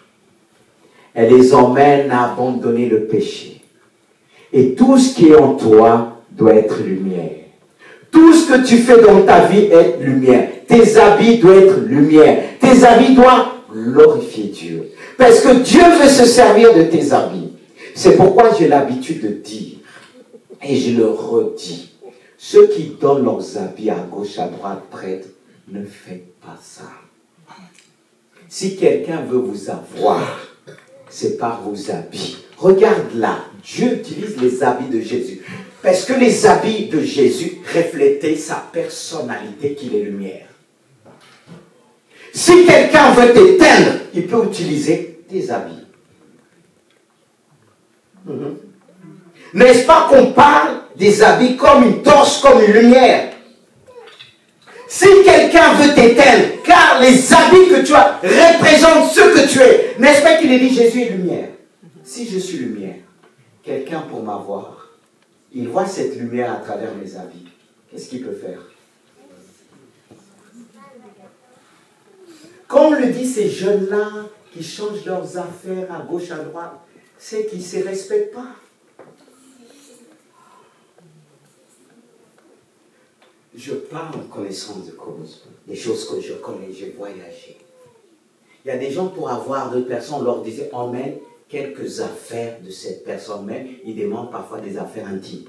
Elle les emmène à abandonner le péché. Et tout ce qui est en toi doit être lumière. Tout ce que tu fais dans ta vie est lumière. Tes habits doivent être lumière. Tes habits doivent glorifier Dieu. Parce que Dieu veut se servir de tes habits. C'est pourquoi j'ai l'habitude de dire, et je le redis, ceux qui donnent leurs habits à gauche, à droite, prêtre, ne faites pas ça. Si quelqu'un veut vous avoir, c'est par vos habits. Regarde là, Dieu utilise les habits de Jésus. Parce que les habits de Jésus reflétaient sa personnalité qui est lumière. Si quelqu'un veut t'éteindre, il peut utiliser tes habits. N'est-ce pas qu'on parle des habits comme une torche, comme une lumière? Si quelqu'un veut t'éteindre, car les habits que tu as représentent ce que tu es, n'est-ce pas qu'il est dit Jésus est lumière? Si je suis lumière, quelqu'un pour m'avoir, il voit cette lumière à travers mes habits. Qu'est-ce qu'il peut faire? Comme le dit ces jeunes-là qui changent leurs affaires à gauche, à droite, c'est qu'ils ne se respectent pas. Je parle en connaissance de cause, des choses que je connais, j'ai voyagé. Il y a des gens pour avoir d'autres personnes, on leur disait, emmène quelques affaires de cette personne, même ils demandent parfois des affaires intimes.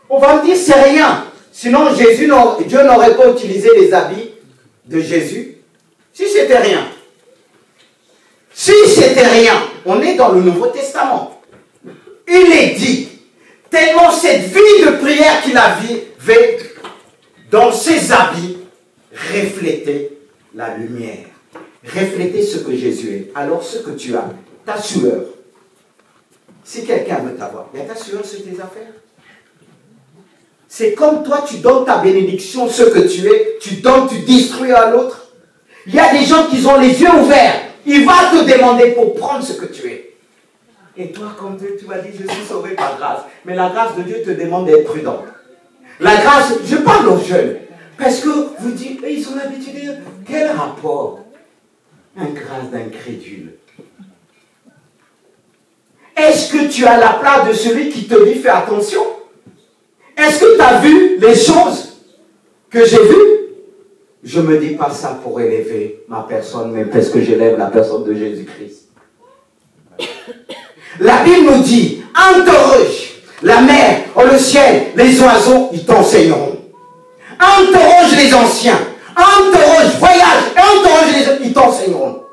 On va me dire, c'est rien. Sinon, Dieu n'aurait pas utilisé les habits de Jésus. Si c'était rien. Si c'était rien, on est dans le Nouveau Testament. Il est dit, tellement cette vie de prière qu'il avait dans ses habits reflétait la lumière, reflétait ce que Jésus est. Alors ce que tu as, ta sueur, si quelqu'un veut t'avoir, il y a ta sueur sur tes affaires. C'est comme toi, tu donnes ta bénédiction, ce que tu es, tu donnes, tu distribues à l'autre. Il y a des gens qui ont les yeux ouverts, il va te demander pour prendre ce que tu es. Et toi, comme Dieu, tu vas dire, je suis sauvé par grâce. Mais la grâce de Dieu te demande d'être prudent. La grâce, je parle aux jeunes. Parce que vous dites, ils ont l'habitude de dire, quel rapport? Une grâce d'incrédule. Est-ce que tu as la place de celui qui te dit, fais attention? Est-ce que tu as vu les choses que j'ai vues? Je ne me dis pas ça pour élever ma personne, mais parce que j'élève la personne de Jésus-Christ. La Bible nous dit, interroge la mer, le ciel, les oiseaux, ils t'enseigneront. Interroge les anciens. Interroge, voyage, interroge les autres. Ils t'enseigneront.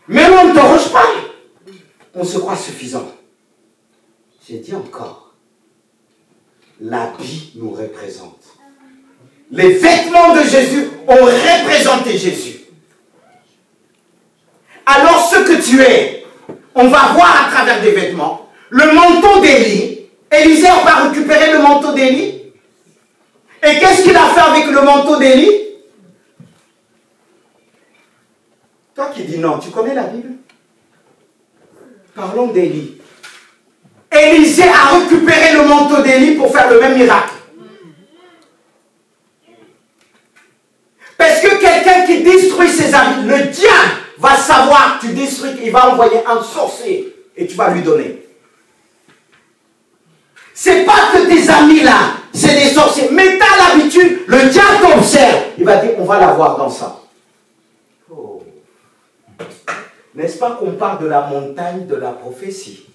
Mais on n'interroge pas. On se croit suffisant. J'ai dit encore, l'habit nous représente. Les vêtements de Jésus ont représenté Jésus. Alors ce que tu es, on va voir à travers des vêtements. Le manteau d'Élie, Élisée va récupérer le manteau d'Élie. Et qu'est-ce qu'il a fait avec le manteau d'Élie? Toi qui dis non, tu connais la Bible? Parlons d'Élie. Élisée a récupéré le manteau d'Élie pour faire le même miracle. Parce que quelqu'un qui détruit ses amis, le diable va savoir que tu détruis, il va envoyer un sorcier et tu vas lui donner. C'est pas que tes amis là, c'est des sorciers. Mais tu as l'habitude, le diable t'observe. Il va dire, on va la voir dans ça. Oh. N'est-ce pas qu'on parle de la montagne de la prophétie?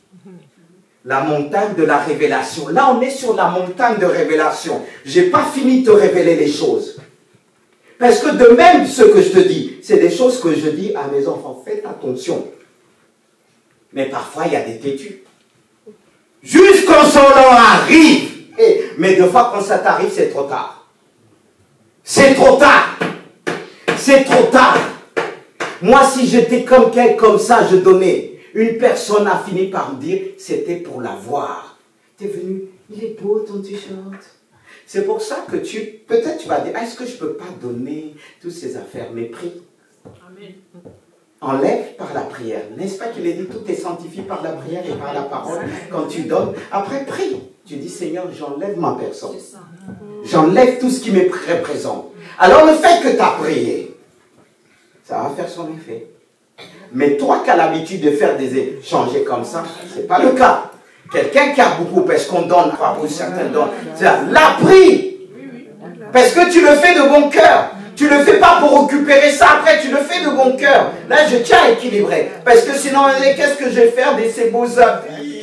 La montagne de la révélation. Là, on est sur la montagne de révélation. Je n'ai pas fini de te révéler les choses. Parce que de même, ce que je te dis, c'est des choses que je dis à mes enfants. Faites attention. Mais parfois, il y a des têtus. Juste quand son nom arrive. Mais deux fois, quand ça t'arrive, c'est trop tard. C'est trop tard. C'est trop tard. Moi, si j'étais comme ça, je donnais. Une personne a fini par me dire, c'était pour la voir. Tu es venu, il est beau ton t-shirt. C'est pour ça que peut-être tu vas dire, est-ce que je ne peux pas donner toutes ces affaires, mais prie. Amen. Enlève par la prière. N'est-ce pas qu'il est dit, tout est sanctifié par la prière et par la parole. Quand tu donnes, après prie. Tu dis, Seigneur, j'enlève ma personne. J'enlève tout ce qui me représente. Alors le fait que tu as prié, ça va faire son effet. Mais toi qui as l'habitude de faire des échanges comme ça, ce n'est pas le cas. Quelqu'un qui a beaucoup, parce qu'on donne, ou certains donnent, la prie. Parce que tu le fais de bon cœur. Tu ne le fais pas pour récupérer ça après, tu le fais de bon cœur. Là, je tiens à équilibrer. Parce que sinon, qu'est-ce que je vais faire de ces beaux habits?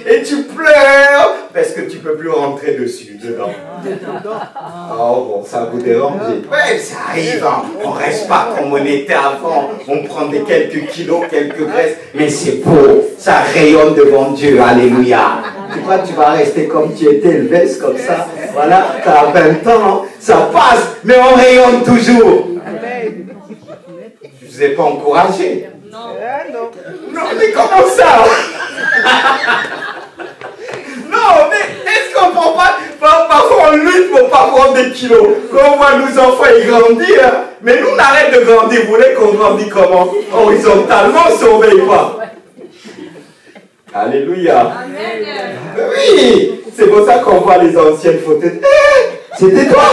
Et tu pleures parce que tu ne peux plus rentrer dessus, dedans. Oh bon, ça vous dérange? Ouais, ça arrive, hein. On ne reste pas comme on était avant. On prend des quelques kilos, quelques graisses. Mais c'est beau, ça rayonne devant Dieu, alléluia. Tu crois que tu vas rester comme tu étais, le veste comme ça? Voilà, tu as 20 ans, ça passe, mais on rayonne toujours. Je ne vous ai pas encouragé. Non, mais comment ça? Non, mais est-ce qu'on ne prend pas? Parfois on lutte pour ne pas prendre des kilos. Quand on voit nos enfants ils grandir, mais nous on arrête de grandir. Vous voulez qu'on grandit comment? Horizontalement, si on ne veille pas. Alléluia. Amen. Oui, c'est pour ça qu'on voit les anciennes photos. C'était toi?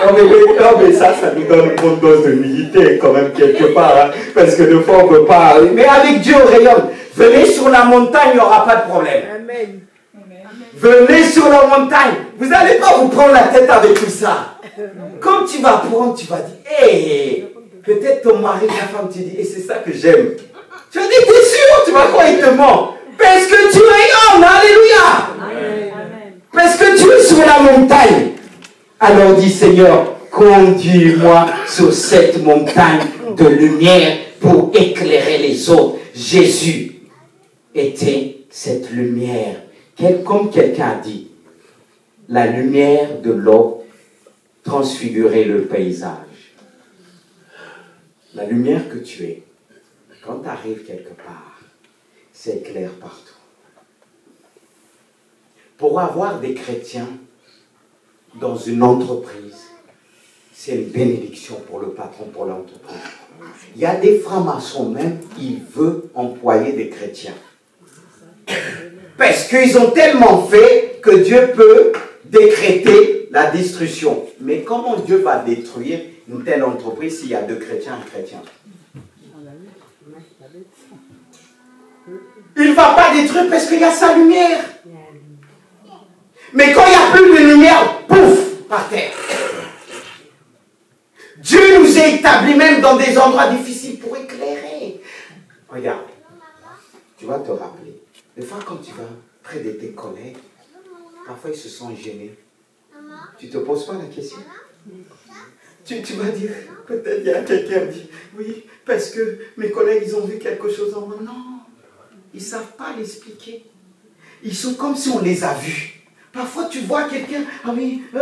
Non mais ça nous donne une bonne dose de humilité quand même quelque part. Hein, parce que des fois on ne peut pas. Mais avec Dieu on rayonne. Venez sur la montagne, il n'y aura pas de problème. Amen. Venez sur la montagne. Vous n'allez pas vous prendre la tête avec tout ça. Quand tu vas prendre, tu vas dire, hey, peut-être ton mari, ta femme, tu dis, et c'est ça que j'aime. Tu vas dire, t'es sûr, tu vas croire, il te ment. Parce que tu rayonnes, alléluia. Amen. Parce que tu es sur la montagne. Alors dis, Seigneur, conduis-moi sur cette montagne de lumière pour éclairer les autres. Jésus était cette lumière. Comme quelqu'un a dit, la lumière de l'aube transfigurait le paysage. La lumière que tu es, quand tu arrives quelque part, c'est clair partout. Pour avoir des chrétiens dans une entreprise, c'est une bénédiction pour le patron, pour l'entreprise. Il y a des francs-maçons même, ils veulent employer des chrétiens. Parce qu'ils ont tellement fait que Dieu peut décréter la destruction. Mais comment Dieu va détruire une telle entreprise s'il y a 2 chrétiens et chrétiens? Il ne va pas détruire parce qu'il y a sa lumière. Mais quand il n'y a plus de lumière, pouf, par terre. Dieu nous a établis même dans des endroits difficiles pour éclairer. Regarde, tu vas te rappeler. Des fois, quand tu vas près de tes collègues, parfois ils se sentent gênés. Tu ne te poses pas la question? Tu vas dire, peut-être il y a quelqu'un qui dit, oui, parce que mes collègues, ils ont vu quelque chose en moi. Non, ils ne savent pas l'expliquer. Ils sont comme si on les a vus. Parfois, tu vois quelqu'un, ah oui, une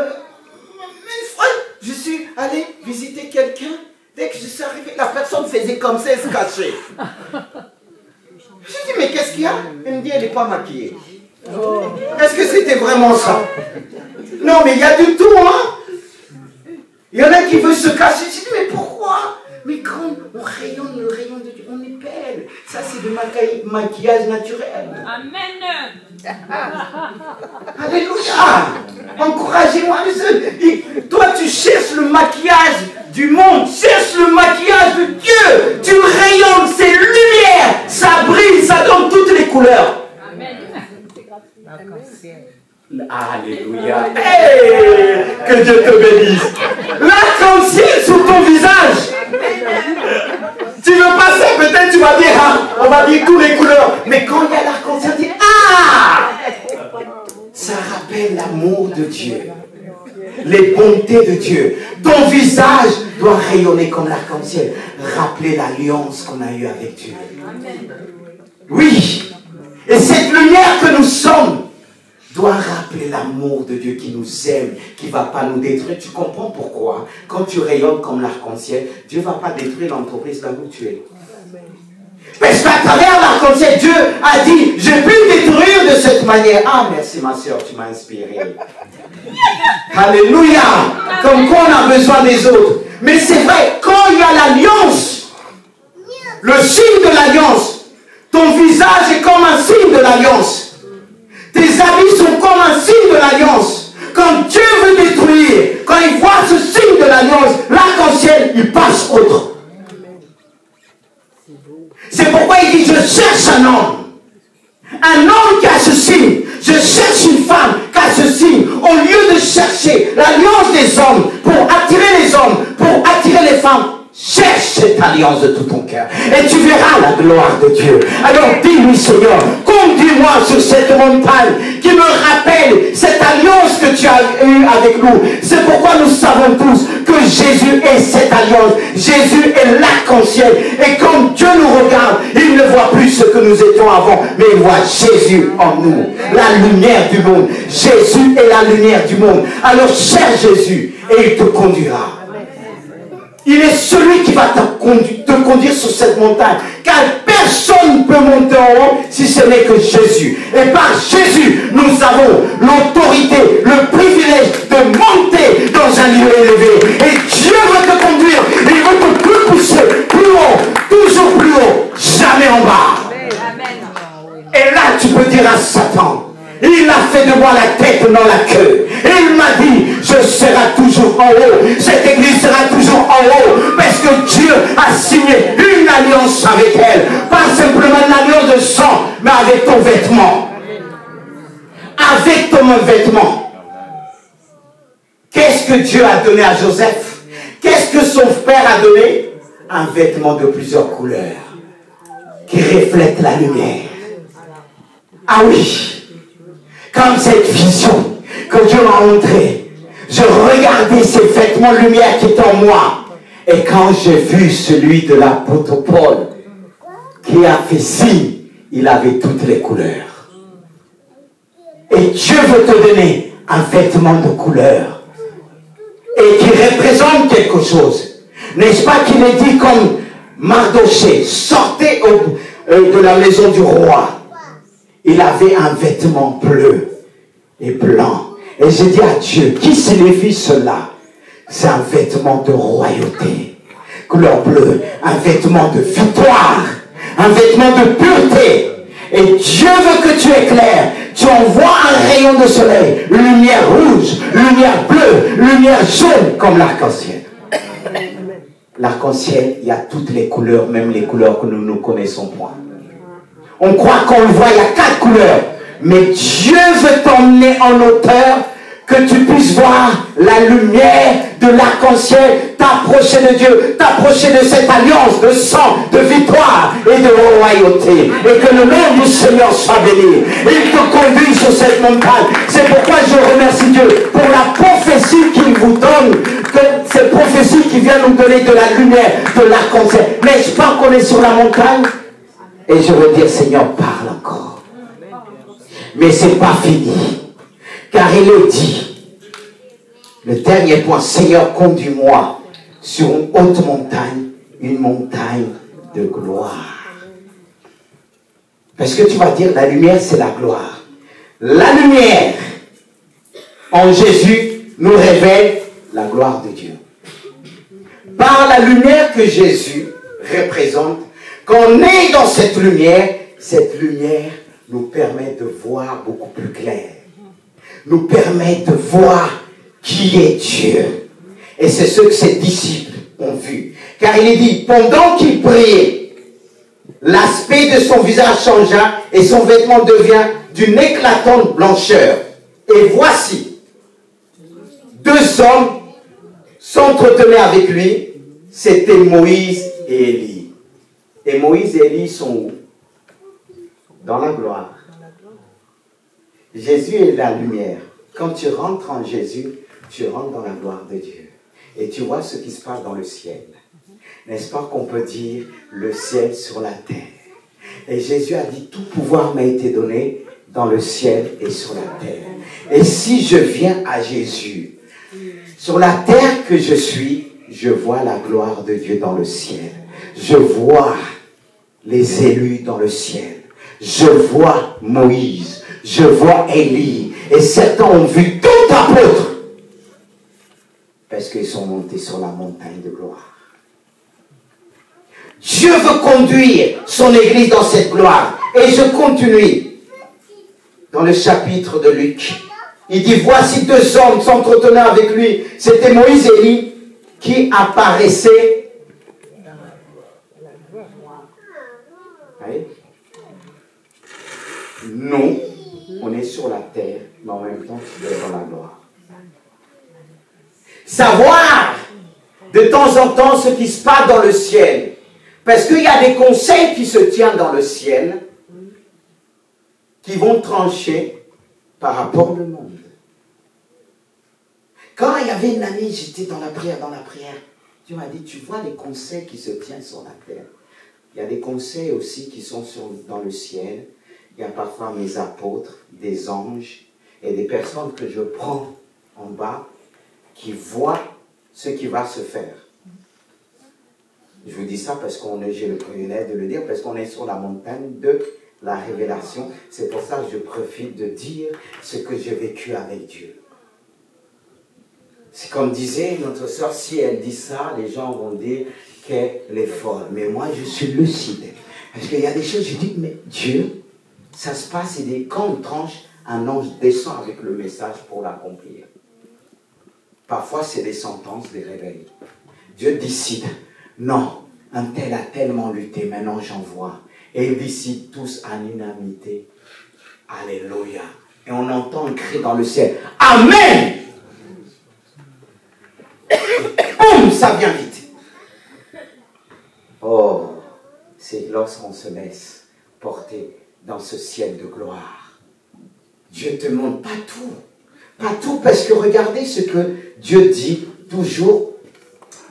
fois, je suis allé visiter quelqu'un, dès que je suis arrivé, la personne faisait comme ça, elle se cachait. Je dis, mais qu'est-ce qu'il y a? Elle me dit, elle n'est pas maquillée. Est-ce que c'était vraiment ça? Non, mais il y a du tout, hein? Il y en a qui veulent se cacher. Je dis, mais pourquoi? Mais quand on rayonne le rayon de Dieu, on est belle. Ça, c'est du maquillage naturel. Amen. Alléluia. Encouragez-moi. Toi, tu cherches le maquillage du monde. Cherche le maquillage de Dieu. Tu rayonnes, c'est lumière. Ça brille, ça donne toutes les couleurs. Amen. Alléluia. Hey, que Dieu te bénisse. L'arc-en-ciel sur ton visage. Tu veux passer, peut-être tu vas dire, hein, on va dire toutes les couleurs. Mais quand il y a l'arc-en-ciel, tu dis, ah, ça rappelle l'amour de Dieu, les bontés de Dieu. Ton visage doit rayonner comme l'arc-en-ciel. Rappeler l'alliance qu'on a eue avec Dieu. Oui. Et cette lumière que nous sommes doit rappeler l'amour de Dieu qui nous aime, qui ne va pas nous détruire. Tu comprends pourquoi? Quand tu rayonnes comme l'arc-en-ciel, Dieu ne va pas détruire l'entreprise là où tu es. Parce qu'à travers l'arc-en-ciel, Dieu a dit, je peux détruire de cette manière. Ah, merci ma soeur, tu m'as inspiré. Alléluia. Comme quoi on a besoin des autres. Mais c'est vrai, quand il y a l'alliance, le signe de l'alliance, ton visage est comme un signe de l'alliance. Tes habits sont comme un signe de l'alliance. Quand Dieu veut détruire, quand il voit ce signe de l'alliance, l'arc-en-ciel, il passe autre. C'est pourquoi il dit, je cherche un homme qui a ce signe. Je cherche une femme qui a ce signe. Au lieu de chercher l'alliance des hommes pour attirer les hommes, pour attirer les femmes, cherche cette alliance de tout ton cœur et tu verras la gloire de Dieu. Alors dis-lui, Seigneur, conduis-moi sur cette montagne qui me rappelle cette alliance que tu as eue avec nous. C'est pourquoi nous savons tous que Jésus est cette alliance. Jésus est l'arc-en-ciel. Et quand Dieu nous regarde, il ne voit plus ce que nous étions avant, mais il voit Jésus en nous, la lumière du monde. Jésus est la lumière du monde. Alors cherche Jésus et il te conduira. Il est celui qui va te conduire sur cette montagne. Car personne ne peut monter en haut si ce n'est que Jésus. Et par Jésus, nous avons l'autorité, le privilège de monter dans un lieu élevé. Et Dieu veut te conduire. Il veut te pousser plus haut, toujours plus haut, jamais en bas. Et là, tu peux dire à Satan, il a fait de moi la tête, non la queue. Et il m'a dit, je serai toujours en haut. Cette église sera toujours en haut. Parce que Dieu a signé une alliance avec elle. Pas simplement une alliance de sang, mais avec ton vêtement. Avec ton vêtement. Qu'est-ce que Dieu a donné à Joseph? Qu'est-ce que son père a donné? Un vêtement de plusieurs couleurs. Qui reflète la lumière. Ah oui. Comme cette vision que Dieu m'a montrée, je regardais ces vêtements de lumière qui étaient en moi. Et quand j'ai vu celui de l'apôtre Paul, qui a fait signe, il avait toutes les couleurs. Et Dieu veut te donner un vêtement de couleur. Et qui représente quelque chose. N'est-ce pas qu'il est dit comme Mardochée, sortez de la maison du roi. Il avait un vêtement bleu et blanc. Et j'ai dit à Dieu, qui signifie cela? C'est un vêtement de royauté. Couleur bleue. Un vêtement de victoire. Un vêtement de pureté. Et Dieu veut que tu éclaires. Tu envoies un rayon de soleil. Lumière rouge, lumière bleue, lumière jaune, comme l'arc-en-ciel. L'arc-en-ciel, il y a toutes les couleurs, même les couleurs que nous ne connaissons point. On croit qu'on le voit, il y a 4 couleurs. Mais Dieu veut t'emmener en hauteur, que tu puisses voir la lumière de l'arc-en-ciel t'approcher de Dieu, t'approcher de cette alliance de sang, de victoire et de royauté. Et que le nom du Seigneur soit béni. Il te conduit sur cette montagne. C'est pourquoi je remercie Dieu pour la prophétie qu'il vous donne, que cette prophétie qui vient nous donner de la lumière, de l'arc-en-ciel. N'est-ce pas qu'on est sur la montagne? Et je veux dire, Seigneur, parle encore. Mais c'est pas fini. Car il est dit, le dernier point, Seigneur, conduis-moi sur une haute montagne, une montagne de gloire. Parce que tu vas dire, la lumière, c'est la gloire. La lumière, en Jésus, nous révèle la gloire de Dieu. Par la lumière que Jésus représente, quand on est dans cette lumière nous permet de voir beaucoup plus clair. Nous permet de voir qui est Dieu. Et c'est ce que ses disciples ont vu. Car il est dit, pendant qu'il priait, l'aspect de son visage changea et son vêtement devient d'une éclatante blancheur. Et voici, deux hommes s'entretenaient avec lui, c'était Moïse et Élie. Et Moïse et Élie sont où? Dans la gloire. Jésus est la lumière. Quand tu rentres en Jésus, tu rentres dans la gloire de Dieu. Et tu vois ce qui se passe dans le ciel. N'est-ce pas qu'on peut dire le ciel sur la terre? Et Jésus a dit, tout pouvoir m'a été donné dans le ciel et sur la terre. Et si je viens à Jésus, sur la terre que je suis, je vois la gloire de Dieu dans le ciel. Je vois les élus dans le ciel. Je vois Moïse. Je vois Élie. Et certains ont vu tout apôtre. Parce qu'ils sont montés sur la montagne de gloire. Dieu veut conduire son église dans cette gloire. Et je continue dans le chapitre de Luc. Il dit, voici deux hommes s'entretenaient avec lui. C'était Moïse et Élie qui apparaissaient. Oui. Nous, on est sur la terre, mais en même temps, tu es dans la gloire. Savoir de temps en temps ce qui se passe dans le ciel. Parce qu'il y a des conseils qui se tiennent dans le ciel qui vont trancher par rapport au monde. Quand il y avait une année, j'étais dans la prière. Dieu m'a dit, tu vois les conseils qui se tiennent sur la terre. Il y a des conseils aussi qui sont dans le ciel. Il y a parfois mes apôtres, des anges et des personnes que je prends en bas qui voient ce qui va se faire. Je vous dis ça parce j'ai le privilège de le dire, parce qu'on est sur la montagne de la révélation. C'est pour ça que je profite de dire ce que j'ai vécu avec Dieu. C'est comme disait notre soeur, si elle dit ça, les gens vont dire qu'elle est folle. Mais moi, je suis lucide. Parce qu'il y a des choses, je dis, mais Dieu, ça se passe, il dit, quand on tranche, un ange descend avec le message pour l'accomplir. Parfois, c'est des sentences, des réveils. Dieu décide, non, un tel a tellement lutté, maintenant j'envoie. Et il décide tous à l'unanimité. Alléluia. Et on entend un cri dans le ciel. Amen. Boum, ça vient vite. Oh, c'est lorsqu'on se laisse porter dans ce ciel de gloire. Dieu te montre pas tout. Pas tout, parce que regardez ce que Dieu dit toujours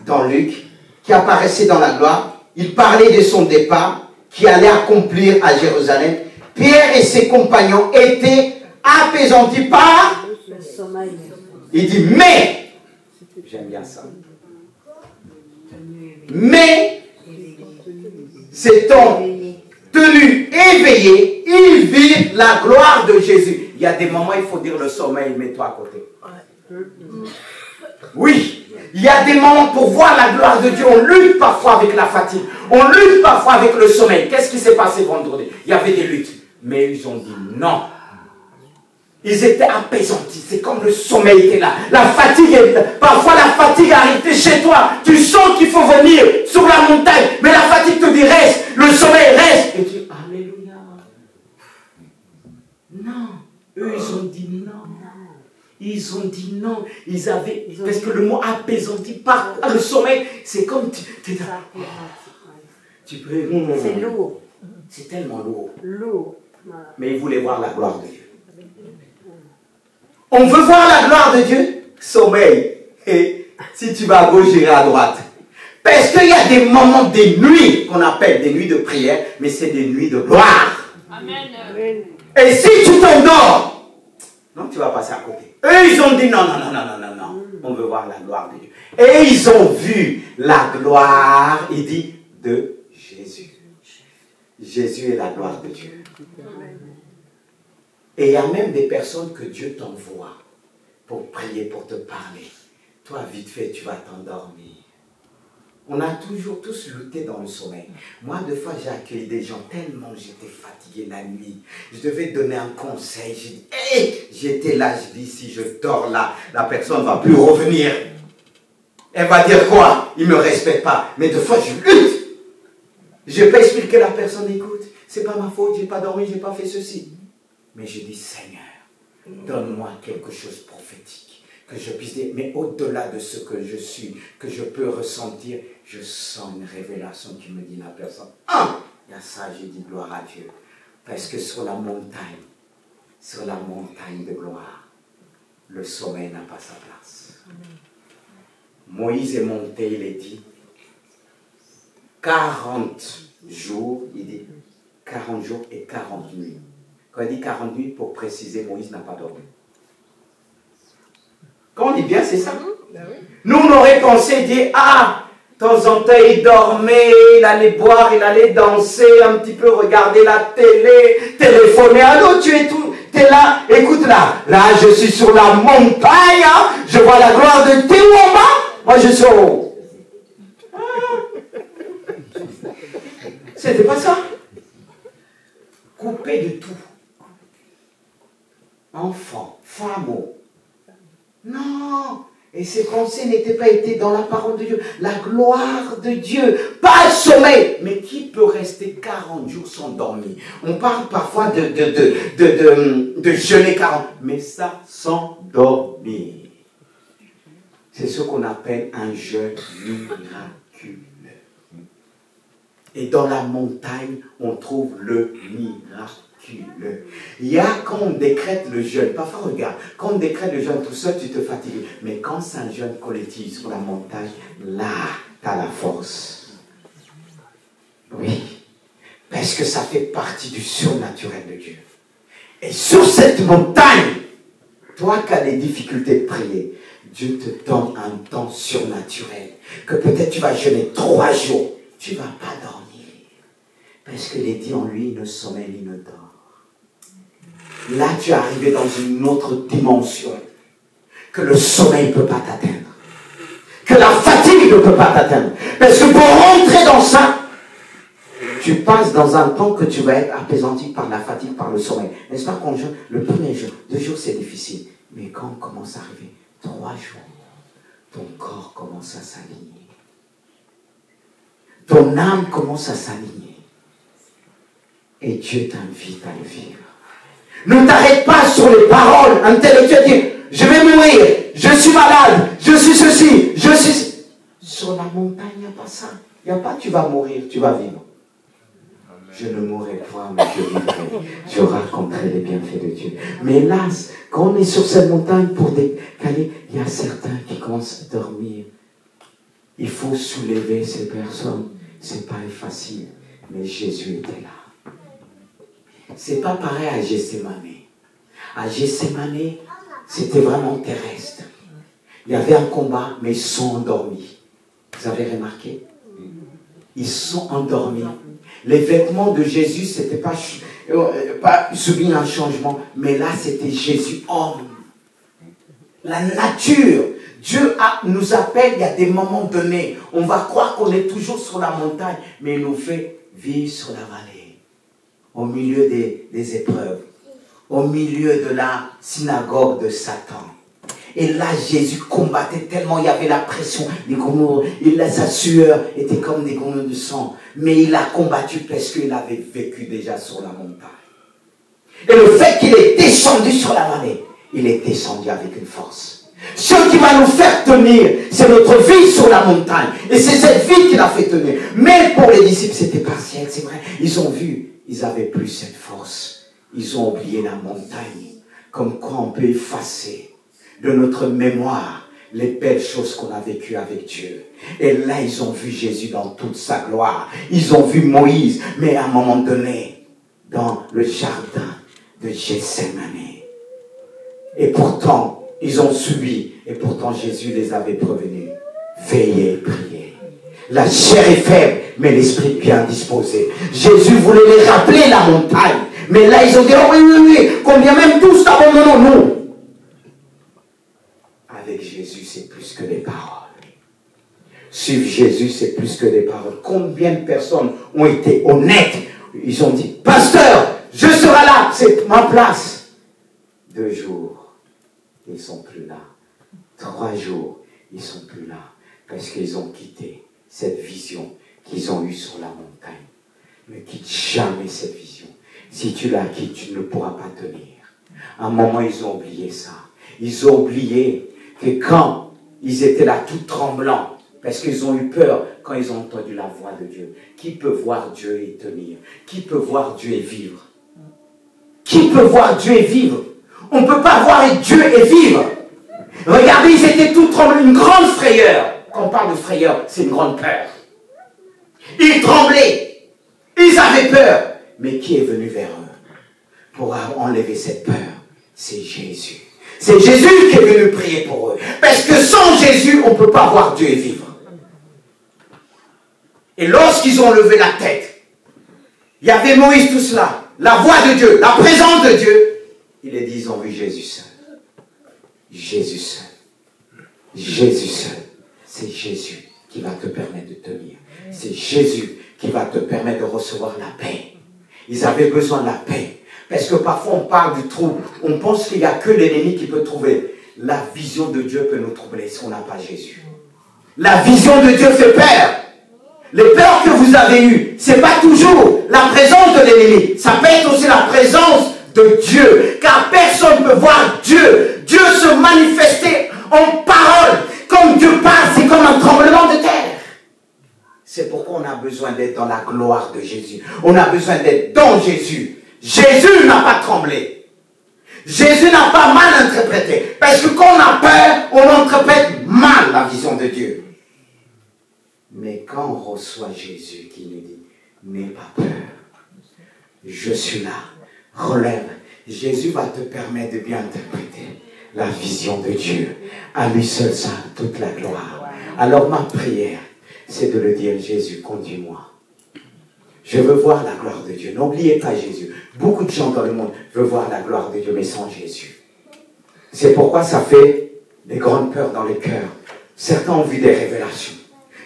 dans Luc, qui apparaissait dans la gloire. Il parlait de son départ, qui allait accomplir à Jérusalem. Pierre et ses compagnons étaient apaisantis par le sommeil. Il dit, mais, j'aime bien ça, mais, s'étant tenus éveillés, ils virent la gloire de Jésus. Il y a des moments, il faut dire le sommeil, mets-toi à côté. Oui, il y a des moments pour voir la gloire de Dieu. On lutte parfois avec la fatigue. On lutte parfois avec le sommeil. Qu'est-ce qui s'est passé vendredi? Il y avait des luttes. Mais ils ont dit non. Ils étaient apaisantis. C'est comme le sommeil était là. La fatigue parfois la fatigue arrive chez toi. Tu sens qu'il faut venir sur la montagne. Mais la fatigue te dit reste. Le sommeil reste. Et tu dis alléluia. Non. Eux, ils ont dit non. Ils ont dit non. Parce que le mot apaisanti, par le sommeil, c'est comme tu peux. C'est lourd. C'est tellement lourd. Lourd. Voilà. Mais ils voulaient voir la gloire de Dieu. On veut voir la gloire de Dieu. Sommeil. Et si tu vas à gauche, j'irai à droite. Parce qu'il y a des moments, des nuits, qu'on appelle des nuits de prière, mais c'est des nuits de gloire. Amen. Et si tu t'endors, non, tu vas passer à côté. Eux, ils ont dit non. On veut voir la gloire de Dieu. Et ils ont vu la gloire, il dit, de Jésus. Jésus est la gloire de Dieu. Et il y a même des personnes que Dieu t'envoie pour prier, pour te parler. Toi, vite fait, tu vas t'endormir. On a toujours tous lutté dans le sommeil. Moi, deux fois, j'ai accueilli des gens tellement j'étais fatigué la nuit. Je devais donner un conseil. J'ai dit, hey! J'étais là, je dis, si je dors là, la personne ne va plus revenir. Elle va dire quoi? Il ne me respecte pas. Mais deux fois, je lutte. Je peux expliquer que la personne écoute. C'est pas ma faute, j'ai pas dormi, j'ai pas fait ceci. Mais je dis, Seigneur, donne-moi quelque chose de prophétique, que je puisse dire, mais au-delà de ce que je suis, que je peux ressentir, je sens une révélation qui me dit la personne. Il y a ça, j'ai dit gloire à Dieu. Parce que sur la montagne de gloire, le sommeil n'a pas sa place. Moïse est monté, il est dit, 40 jours, il dit 40 jours et 40 nuits. Quand il dit 40 nuits, pour préciser, Moïse n'a pas dormi. Quand on dit bien, c'est ça. Nous, on aurait pensé dire, de temps en temps, il dormait, il allait boire, il allait danser, un petit peu regarder la télé, téléphoner. Allô, tu es là, écoute là, je suis sur la montagne, je vois la gloire de Dieu en bas, moi je suis en haut. C'était pas ça. Coupé de tout. Enfant, femme. Non. Et ses pensées n'étaient pas été dans la parole de Dieu. La gloire de Dieu. Pas le sommeil. Mais qui peut rester 40 jours sans dormir? On parle parfois de jeûner 40. Mais ça, sans dormir. C'est ce qu'on appelle un jeûne miraculeux. Et dans la montagne, on trouve le miraculeux. Il y a quand on décrète le jeûne, parfois regarde, quand on décrète le jeûne tout seul, tu te fatigues. Mais quand c'est un jeûne collectif sur la montagne, là, tu as la force. Oui. Parce que ça fait partie du surnaturel de Dieu. Et sur cette montagne, toi qui as des difficultés de prier, Dieu te donne un temps surnaturel. Que peut-être tu vas jeûner 3 jours. Tu ne vas pas dormir. Parce que les dit en lui, ne sommeille ni ne dort. Là, tu es arrivé dans une autre dimension. Que le sommeil ne peut pas t'atteindre. Que la fatigue ne peut pas t'atteindre. Parce que pour rentrer dans ça, tu passes dans un temps que tu vas être apaisanti par la fatigue, par le sommeil. N'est-ce pas qu'on jeûne? Le premier jour, 2 jours, c'est difficile. Mais quand on commence à arriver, 3 jours, ton corps commence à s'aligner. Ton âme commence à s'aligner. Et Dieu t'invite à le vivre. Ne t'arrête pas sur les paroles intellectuelles. Dire, je vais mourir, je suis malade, je suis ceci, je suis... Sur la montagne, il n'y a pas ça. Il n'y a pas tu vas mourir, tu vas vivre. Je ne mourrai pas, mais je vivrai. Je raconterai les bienfaits de Dieu. Mais hélas, quand on est sur cette montagne pour décaler, il y a certains qui commencent à dormir. Il faut soulever ces personnes. C'est pas facile, mais Jésus était là. C'est pas pareil à Gethsémane. À Gethsémane, c'était vraiment terrestre. Il y avait un combat, mais ils sont endormis. Vous avez remarqué? Ils sont endormis. Les vêtements de Jésus, c'était pas subi un changement, mais là, c'était Jésus homme. La nature. Dieu nous appelle, il y a des moments donnés. On va croire qu'on est toujours sur la montagne, mais il nous fait vivre sur la vallée. Au milieu des épreuves. Au milieu de la synagogue de Satan. Et là, Jésus combattait tellement, il y avait la pression. Sa sueur était comme des gouttes de sang. Mais il a combattu parce qu'il avait vécu déjà sur la montagne. Et le fait qu'il est descendu sur la vallée, il est descendu avec une force. Ce qui va nous faire tenir, c'est notre vie sur la montagne. Et c'est cette vie qui l'a fait tenir. Mais pour les disciples, c'était partiel, c'est vrai. Ils ont vu, ils n'avaient plus cette force. Ils ont oublié la montagne. Comme quoi on peut effacer de notre mémoire les belles choses qu'on a vécues avec Dieu. Et là, ils ont vu Jésus dans toute sa gloire. Ils ont vu Moïse, mais à un moment donné, dans le jardin de Gethsémane. Et pourtant, ils ont subi. Et pourtant, Jésus les avait prévenus. Veillez et priez. La chair est faible, mais l'esprit bien disposé. Jésus voulait les rappeler la montagne. Mais là, ils ont dit, oh oui, oui, oui, combien même tous abandonnons-nous. Avec Jésus, c'est plus que des paroles. Suivre Jésus, c'est plus que des paroles. Combien de personnes ont été honnêtes? Ils ont dit, pasteur, je serai là, c'est ma place. 2 jours, ils ne sont plus là. 3 jours, ils ne sont plus là. Parce qu'ils ont quitté cette vision qu'ils ont eue sur la montagne. Ne quitte jamais cette vision. Si tu la quittes, tu ne pourras pas tenir. À un moment, ils ont oublié ça. Ils ont oublié que quand ils étaient là tout tremblants, parce qu'ils ont eu peur quand ils ont entendu la voix de Dieu. Qui peut voir Dieu et tenir? Qui peut voir Dieu et vivre? Qui peut voir Dieu et vivre? On ne peut pas voir Dieu et vivre. Regardez, ils étaient tous tremblants, une grande frayeur. Quand on parle de frayeur, c'est une grande peur. Ils tremblaient. Ils avaient peur. Mais qui est venu vers eux pour enlever cette peur? C'est Jésus. C'est Jésus qui est venu prier pour eux. Parce que sans Jésus, on ne peut pas voir Dieu et vivre. Et lorsqu'ils ont levé la tête, il y avait Moïse, tout cela, la voix de Dieu, la présence de Dieu. Il est dit, ils ont vu Jésus seul. Jésus seul. Jésus seul. C'est Jésus qui va te permettre de tenir. C'est Jésus qui va te permettre de recevoir la paix. Ils avaient besoin de la paix. Parce que parfois on parle du trouble. On pense qu'il n'y a que l'ennemi qui peut trouver. La vision de Dieu peut nous troubler si on n'a pas Jésus. La vision de Dieu fait peur. Les peurs que vous avez eues, ce n'est pas toujours la présence de l'ennemi. Ça peut être aussi la présence de Dieu. Car personne ne peut voir Dieu. Dieu se manifester en parole. Comme Dieu parle, c'est comme un tremblement de terre. C'est pourquoi on a besoin d'être dans la gloire de Jésus. On a besoin d'être dans Jésus. Jésus n'a pas tremblé. Jésus n'a pas mal interprété. Parce que quand on a peur, on interprète mal la vision de Dieu. Mais quand on reçoit Jésus qui nous dit, n'aie pas peur, je suis là, relève. Jésus va te permettre de bien interpréter la vision de Dieu. À lui seul ça, toute la gloire. Alors ma prière, c'est de le dire, Jésus, conduis-moi. Je veux voir la gloire de Dieu. N'oubliez pas Jésus. Beaucoup de gens dans le monde veulent voir la gloire de Dieu, mais sans Jésus. C'est pourquoi ça fait des grandes peurs dans les cœurs. Certains ont vu des révélations.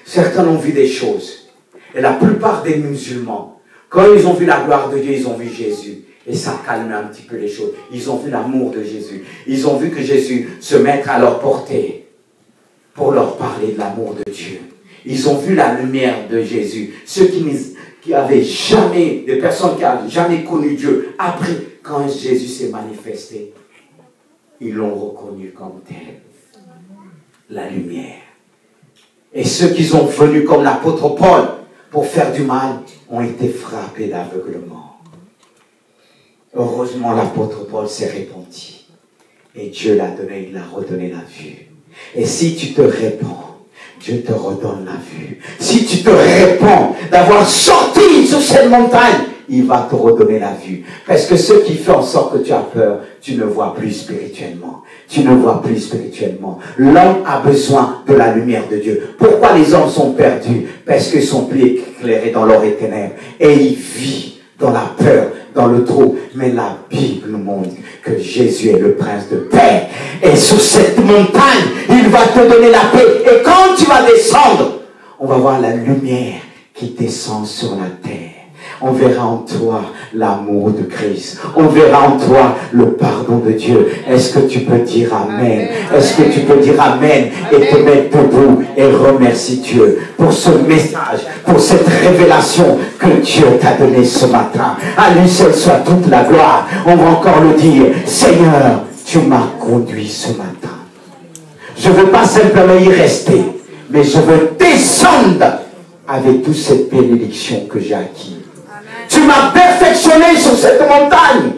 Certains ont vu des choses. Et la plupart des musulmans, quand ils ont vu la gloire de Dieu, ils ont vu Jésus. Et ça calme un petit peu les choses. Ils ont vu l'amour de Jésus. Ils ont vu que Jésus se mettre à leur portée pour leur parler de l'amour de Dieu. Ils ont vu la lumière de Jésus. Ceux qui avaient jamais, des personnes qui n'avaient jamais connu Dieu, après, quand Jésus s'est manifesté, ils l'ont reconnu comme tel. La lumière. Et ceux qui sont venus comme l'apôtre Paul pour faire du mal ont été frappés d'aveuglement. Heureusement, l'apôtre Paul s'est repenti. Et Dieu l'a donné, il a redonné la vue. Et si tu te répands, Dieu te redonne la vue. Si tu te répands d'avoir sorti sur cette montagne, il va te redonner la vue. Parce que ce qui fait en sorte que tu as peur, tu ne vois plus spirituellement. Tu ne vois plus spirituellement. L'homme a besoin de la lumière de Dieu. Pourquoi les hommes sont perdus? Parce qu'ils sont plus éclairés dans l'or et ténèbres. Et ils vivent dans la peur, dans le trou. Mais la Bible nous montre que Jésus est le prince de paix. Et sur cette montagne, il va te donner la paix. Et quand tu vas descendre, on va voir la lumière qui descend sur la terre. On verra en toi l'amour de Christ. On verra en toi le pardon de Dieu. Est-ce que tu peux dire Amen? Est-ce que tu peux dire Amen et te mettre debout et remercier Dieu pour ce message, pour cette révélation que Dieu t'a donnée ce matin. À lui seul soit toute la gloire. On va encore le dire. Seigneur, tu m'as conduit ce matin. Je ne veux pas simplement y rester, mais je veux descendre avec toute cette bénédiction que j'ai acquise. Tu m'as perfectionné sur cette montagne.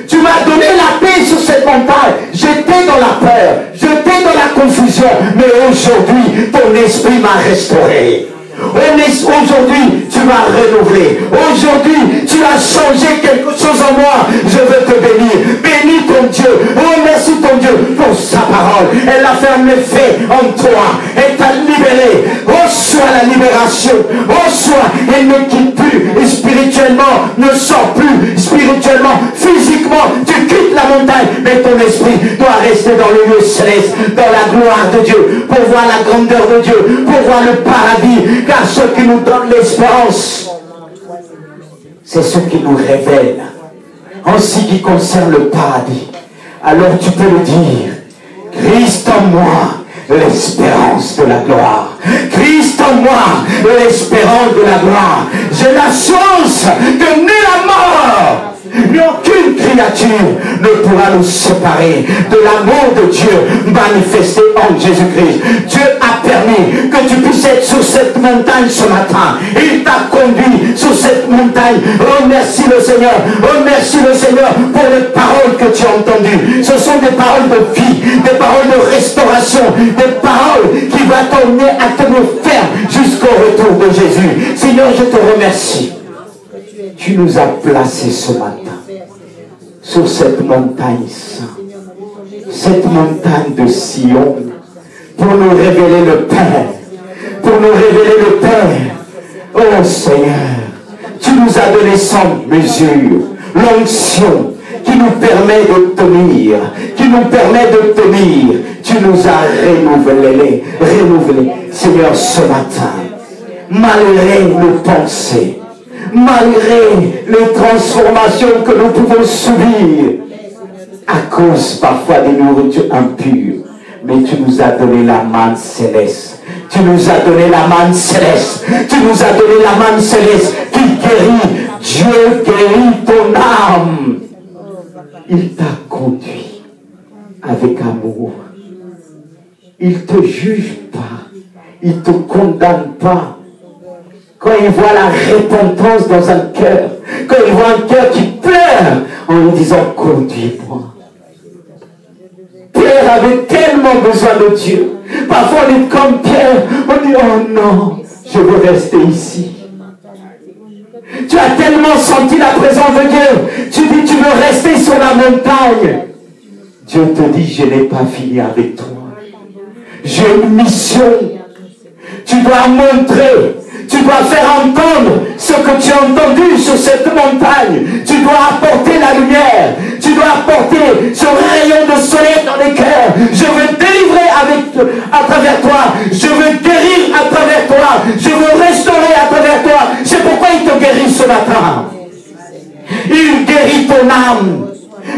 Tu m'as donné la paix sur cette montagne. J'étais dans la peur, j'étais dans la confusion, mais aujourd'hui, ton esprit m'a restauré. Aujourd'hui, tu m'as renouvelé. Aujourd'hui, tu as changé quelque chose en moi. Je veux te bénir. Bénis ton Dieu. Remercie ton Dieu pour sa parole. Elle a fait un effet en toi. Elle t'a libéré. Reçois la libération. Reçois. Elle ne quitte plus. Et spirituellement, ne sort plus. Spirituellement, physiquement, tu quittes la montagne. Mais ton esprit doit rester dans le lieu céleste, dans la gloire de Dieu, pour voir la grandeur de Dieu, pour voir le paradis. Car ce qui nous donne l'espérance, c'est ce qui nous révèle en ce qui concerne le paradis. Alors tu peux le dire, Christ en moi, l'espérance de la gloire. Christ en moi, l'espérance de la gloire. J'ai la chance que ni la mort, ni aucune créature ne pourra nous séparer de l'amour de Dieu manifesté en Jésus-Christ. Dieu a permis que tu puisses être sur cette montagne ce matin. Il t'a conduit sur cette montagne. Remercie le Seigneur. Remercie le Seigneur pour les paroles que tu as entendues. Ce sont des paroles de vie, des paroles de restauration, des paroles qui vont t'emmener à tenir ferme jusqu'au retour de Jésus. Seigneur, je te remercie. Tu nous as placés ce matin sur cette montagne sainte, cette montagne de Sion, pour nous révéler le Père, pour nous révéler le Père. Oh Seigneur, tu nous as donné sans mesure l'onction qui nous permet de tenir, qui nous permet de tenir. Tu nous as renouvelés. Seigneur, ce matin, malgré nos pensées, malgré les transformations que nous pouvons subir à cause parfois des nourritures impures, mais tu nous as donné la manne céleste. Tu nous as donné la manne céleste. Tu nous as donné la manne céleste qui guérit. Dieu guérit ton âme. Il t'a conduit avec amour. Il ne te juge pas. Il ne te condamne pas. Quand il voit la repentance dans un cœur, quand il voit un cœur qui pleure en lui disant, conduis-moi. Pierre avait tellement besoin de Dieu. Parfois on est comme Pierre, on dit, oh non, je veux rester ici. Tu as tellement senti la présence de Dieu, tu dis, tu veux rester sur la montagne. Dieu te dit, je n'ai pas fini avec toi. J'ai une mission. Tu dois montrer. Tu dois faire entendre ce que tu as entendu sur cette montagne. Tu dois apporter la lumière. Tu dois apporter ce rayon de soleil dans les cœurs. Je veux délivrer à travers toi. Je veux guérir à travers toi. Je veux restaurer à travers toi. C'est pourquoi il te guérit ce matin. Il guérit ton âme.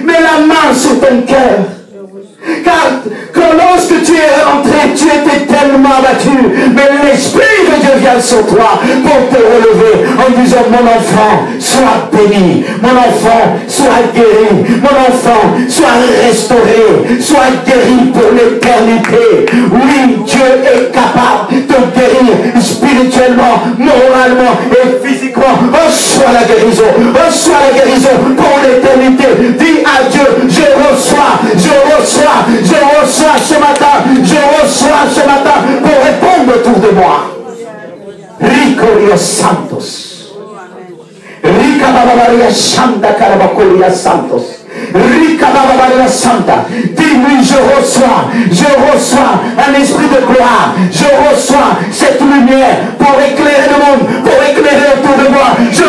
Mets la main sur ton cœur. Car lorsque tu es rentré, tu étais tellement abattu, mais l'Esprit de Dieu vient sur toi pour te relever en disant, mon enfant, sois béni, mon enfant, sois guéri, mon enfant, sois restauré, sois guéri pour l'éternité. Oui, Dieu est capable de guérir spirituellement, moralement et physiquement. Reçois la guérison pour l'éternité. Dis à Dieu, je reçois ce matin pour répondre autour de moi. Rico Dios Santos. Rica Babaria Santa Carabacolia Santos. Rica Babaria Santa. Dis-lui, je reçois un esprit de gloire. Je reçois cette lumière pour éclairer le monde, pour éclairer autour de moi. Je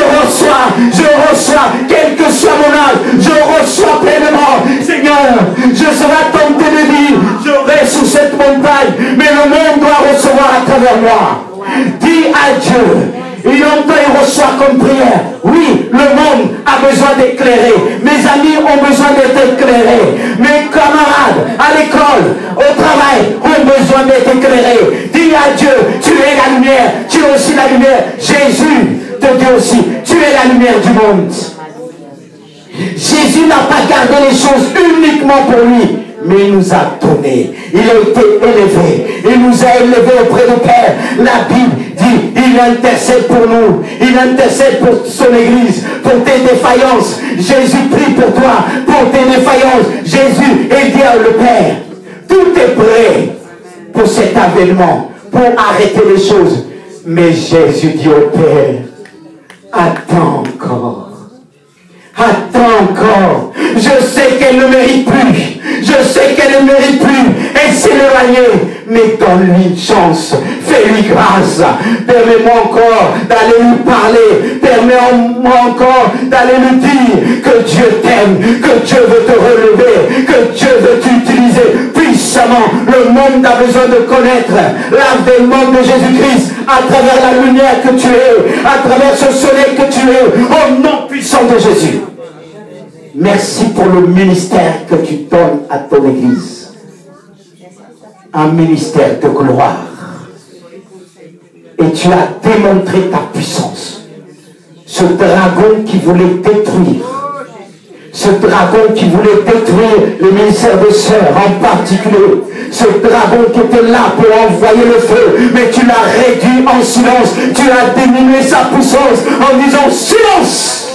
reçois, quel que soit mon âge, je reçois pleinement. Seigneur, je serai tenté de dire, je reste sous cette montagne, mais le monde doit recevoir à travers moi. Dis à Dieu. Il entend et reçoit comme prière. Oui, le monde a besoin d'éclairer. Mes amis ont besoin d'être éclairés. Mes camarades à l'école, au travail, ont besoin d'être éclairés. Dis à Dieu, tu es la lumière, tu es aussi la lumière. Jésus te dit aussi, tu es la lumière du monde. Jésus n'a pas gardé les choses uniquement pour lui, mais il nous a donné. Il a été élevé. Il nous a élevés auprès du Père. La Bible dit, il intercède pour nous. Il intercède pour son Église, pour tes défaillances. Jésus prie pour toi, pour tes défaillances. Jésus est dit le Père. Tout est prêt pour cet avènement, pour arrêter les choses. Mais Jésus dit au Père, attends encore. Attends encore. Je sais qu'elle ne mérite plus. Je sais qu'elle ne mérite plus. Elle s'est éloignée. Mais donne-lui une chance. Fais-lui grâce. Permets-moi encore d'aller lui parler. Permets-moi encore d'aller lui dire que Dieu t'aime, que Dieu veut te relever, que Dieu veut t'utiliser puissamment. Le monde a besoin de connaître l'avènement de Jésus-Christ à travers la lumière que tu es, à travers ce soleil que tu es, au nom puissant de Jésus. Merci pour le ministère que tu donnes à ton Église. Un ministère de gloire. Et tu as démontré ta puissance. Ce dragon qui voulait détruire, ce dragon qui voulait détruire le ministère des sœurs en particulier, ce dragon qui était là pour envoyer le feu, mais tu l'as réduit en silence, tu as diminué sa puissance en disant silence.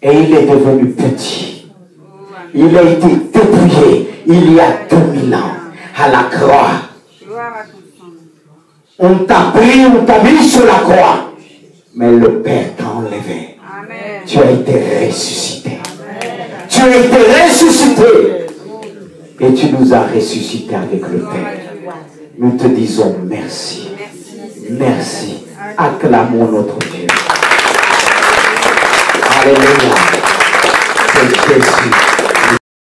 Et il est devenu petit. Il a été dépouillé il y a 2000 ans à la croix. On t'a pris, on t'a mis sur la croix. Mais le Père t'a enlevé. Amen. Tu as été ressuscité. Amen. Tu as été ressuscité. Et tu nous as ressuscité avec le Père. Nous te disons merci. Merci. Acclamons notre Dieu. Alléluia. C'est Jésus.